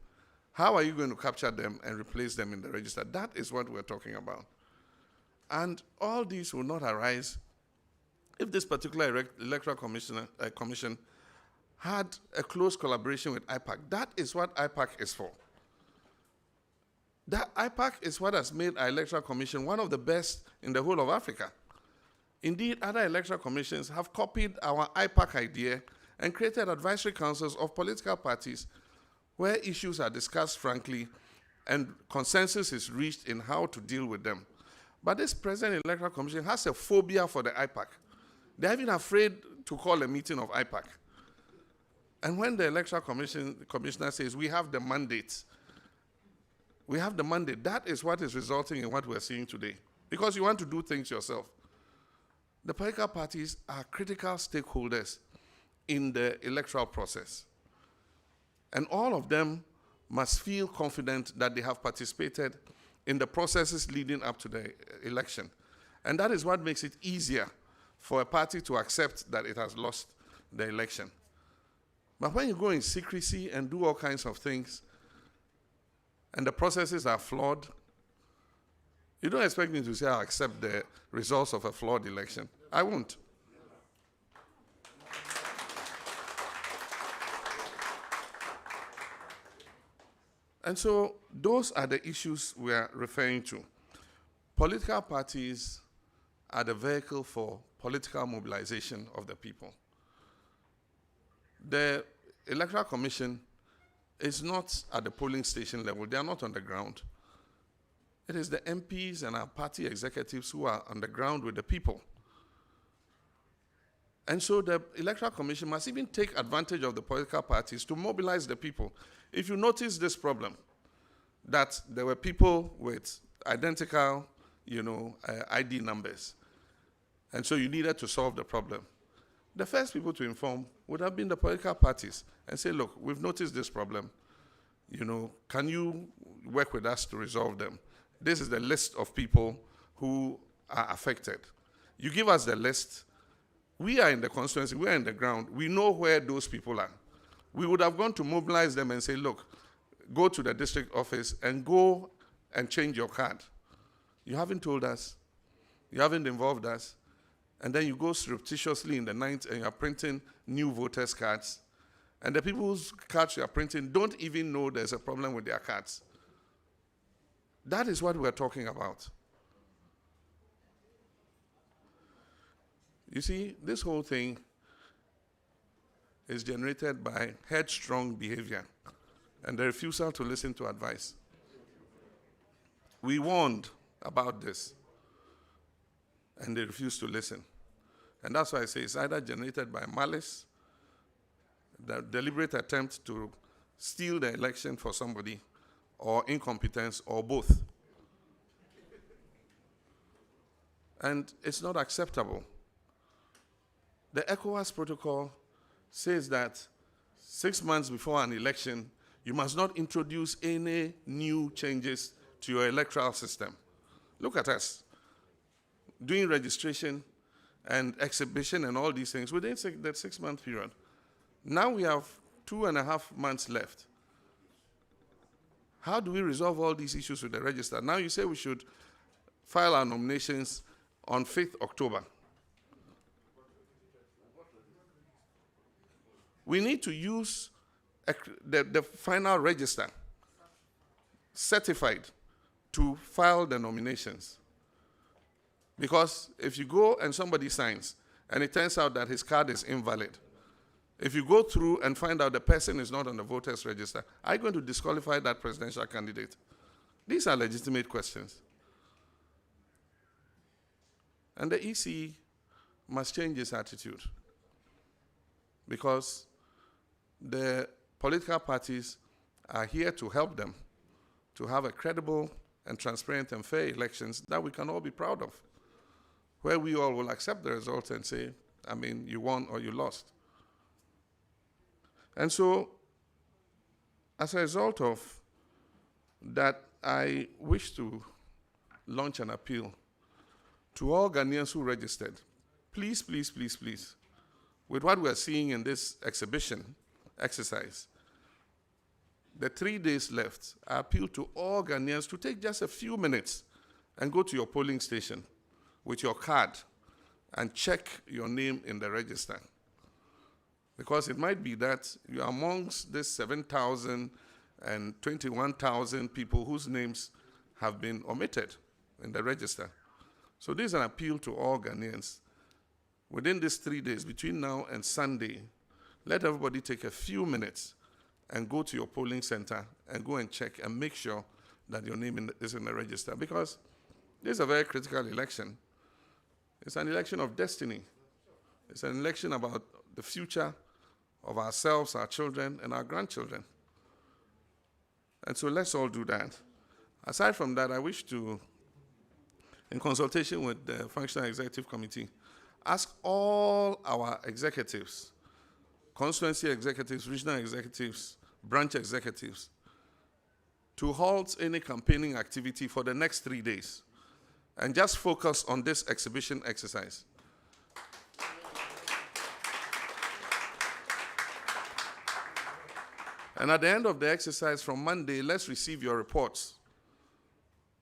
how are you going to capture them and replace them in the register? That is what we're talking about. And all these will not arise if this particular electoral commission had a close collaboration with IPAC. That is what IPAC is for. That IPAC is what has made our electoral commission one of the best in the whole of Africa. Indeed, other electoral commissions have copied our IPAC idea and created advisory councils of political parties where issues are discussed frankly and consensus is reached in how to deal with them. But this present electoral commission has a phobia for the IPAC. They're even afraid to call a meeting of IPAC. And when the electoral commissioner says, we have the mandate, that is what is resulting in what we're seeing today. Because you want to do things yourself. The political parties are critical stakeholders in the electoral process. And all of them must feel confident that they have participated in the processes leading up to the election. And that is what makes it easier for a party to accept that it has lost the election. But when you go in secrecy and do all kinds of things, and the processes are flawed, you don't expect me to say I'll accept the results of a flawed election. I won't. And so those are the issues we are referring to. Political parties are the vehicle for political mobilization of the people. The Electoral Commission is not at the polling station level. They are not on the ground. It is the MPs and our party executives who are on the ground with the people. And so the Electoral Commission must even take advantage of the political parties to mobilize the people. If you notice this problem, that there were people with identical, ID numbers, and so you needed to solve the problem, the first people to inform would have been the political parties and say, look, we've noticed this problem. Can you work with us to resolve them? This is the list of people who are affected. You give us the list. We are in the constituency, we are in the ground. We know where those people are. We would have gone to mobilize them and say, look, go to the district office and go and change your card. You haven't told us. You haven't involved us. And then you go surreptitiously in the night and you're printing new voters' cards. And the people whose cards you are printing don't even know there's a problem with their cards. That is what we're talking about. You see, this whole thing is generated by headstrong behavior and the refusal to listen to advice. We warned about this, and they refused to listen. And that's why I say it's either generated by malice, the deliberate attempt to steal the election for somebody, or incompetence, or both. And it's not acceptable. The ECOWAS protocol says that 6 months before an election, you must not introduce any new changes to your electoral system. Look at us, doing registration and exhibition and all these things within that 6 month period. Now we have 2.5 months left. How do we resolve all these issues with the register? Now you say we should file our nominations on 5th October. We need to use the final register, certified, to file the nominations. Because if you go and somebody signs, and it turns out that his card is invalid, if you go through and find out the person is not on the voters register, are you going to disqualify that presidential candidate? These are legitimate questions. And the EC must change its attitude. Because the political parties are here to help them to have a credible and transparent and fair elections that we can all be proud of, where we all will accept the results and say, I mean, you won or you lost. And so, as a result of that, I wish to launch an appeal to all Ghanaians who registered. Please, please, please, please, with what we're seeing in this exercise, the 3 days left, I appeal to all Ghanaians to take just a few minutes and go to your polling station with your card and check your name in the register. Because it might be that you're amongst this 7,000 and 21,000 people whose names have been omitted in the register. So this is an appeal to all Ghanaians. Within these 3 days, between now and Sunday, let everybody take a few minutes and go to your polling center and go and check and make sure that your name is in the register. Because this is a very critical election. It's an election of destiny. It's an election about the future of ourselves, our children, and our grandchildren. And so let's all do that. Aside from that, I wish to, in consultation with the Functional Executive Committee, ask all our executives, constituency executives, regional executives, branch executives, to halt any campaigning activity for the next 3 days and just focus on this exhibition exercise. And at the end of the exercise from Monday, let's receive your reports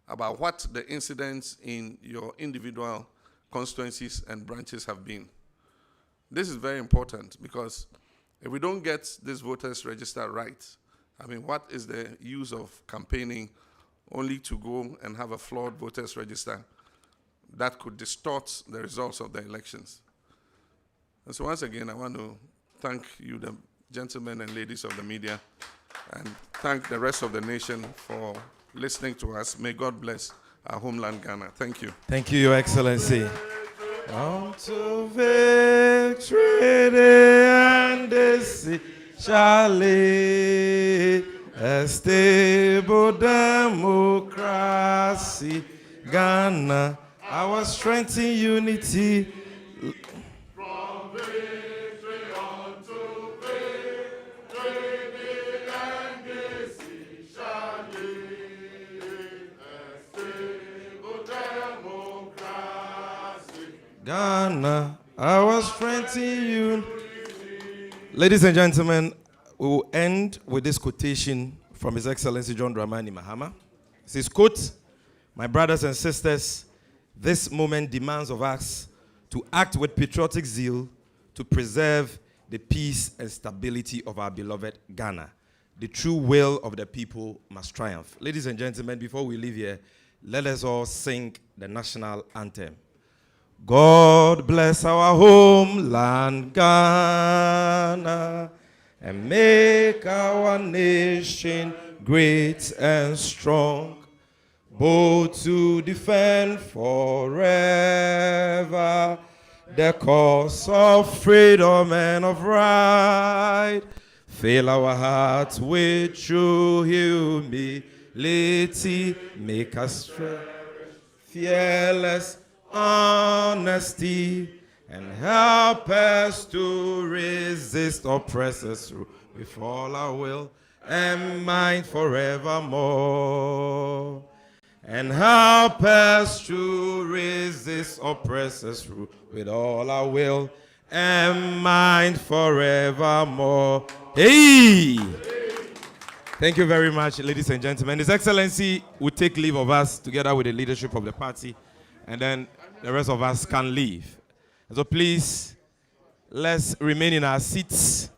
about what the incidents in your individual constituencies and branches have been. This is very important because if we don't get this voters register right, I mean, what is the use of campaigning only to go and have a flawed voters register that could distort the results of the elections? And so once again, I want to thank you, the gentlemen and ladies of the media, and thank the rest of the nation for listening to us. May God bless our homeland, Ghana. Thank you. Thank you, Your Excellency. On to victory, the NDC shall lead a stable democracy. Ghana, our strength in unity. Ghana, our strength in you. Ladies and gentlemen, we will end with this quotation from His Excellency John Dramani Mahama. It says, quote, "My brothers and sisters, this moment demands of us to act with patriotic zeal to preserve the peace and stability of our beloved Ghana. The true will of the people must triumph." Ladies and gentlemen, before we leave here, let us all sing the national anthem. God bless our homeland, Ghana, and make our nation great and strong, both to defend forever the cause of freedom and of right. Fill our hearts with true humility, make us fearless honesty, and help us to resist oppressors with all our will and mind forevermore. And help us to resist oppressors with all our will and mind forevermore. Hey! Thank you very much, ladies and gentlemen. His Excellency will take leave of us together with the leadership of the party, and then the rest of us can leave. So please, let's remain in our seats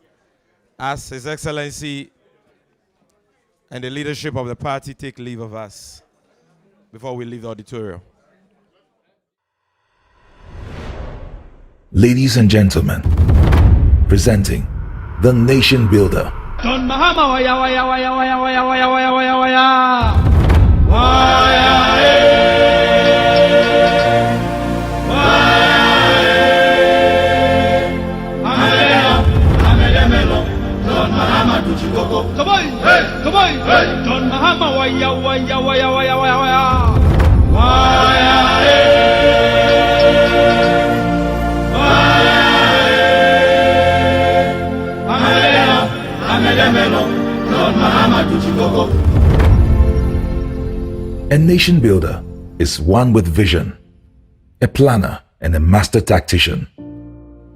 as His Excellency and the leadership of the party take leave of us before we leave the auditorium. Ladies and gentlemen, presenting the Nation Builder. Don Mahama, waya, waya, waya, waya, waya, waya, waya, waya, waya. Waya, Don waya, waya, waya, waya. Waya, Lord Mahama Tuchikoko. A nation builder is one with vision, a planner, and a master tactician.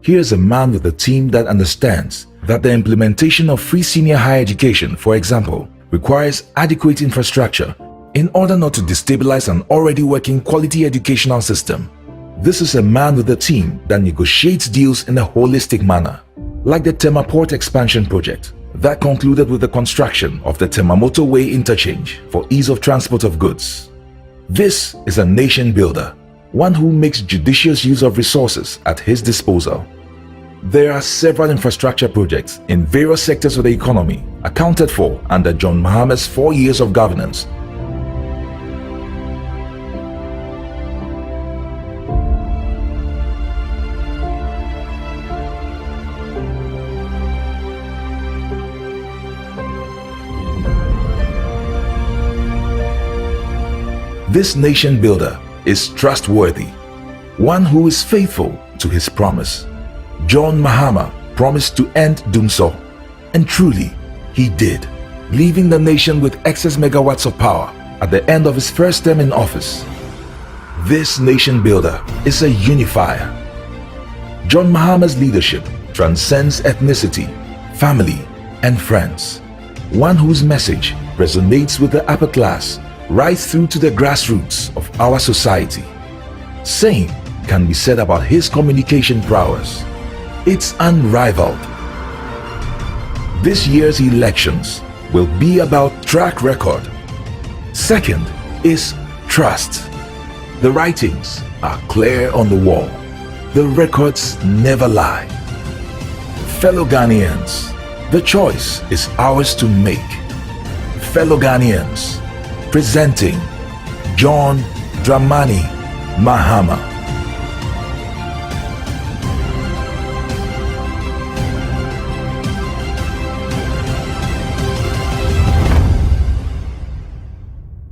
Here's a man with a team that understands that the implementation of free senior higher education, for example, requires adequate infrastructure in order not to destabilize an already working quality educational system. This is a man with a team that negotiates deals in a holistic manner, like the Tema Port Expansion Project that concluded with the construction of the Tema Motorway Interchange for ease of transport of goods. This is a nation builder, one who makes judicious use of resources at his disposal. There are several infrastructure projects in various sectors of the economy accounted for under John Mahama's 4 years of governance. This nation builder is trustworthy, one who is faithful to his promise. John Mahama promised to end Dumso, and truly, he did, leaving the nation with excess megawatts of power at the end of his first term in office. This nation builder is a unifier. John Mahama's leadership transcends ethnicity, family, and friends, one whose message resonates with the upper class right through to the grassroots of our society. Same can be said about his communication prowess. It's unrivaled. This year's elections will be about track record. Second is trust. The writings are clear on the wall. The records never lie. Fellow Ghanaians, the choice is ours to make. Fellow Ghanaians, presenting John Dramani Mahama.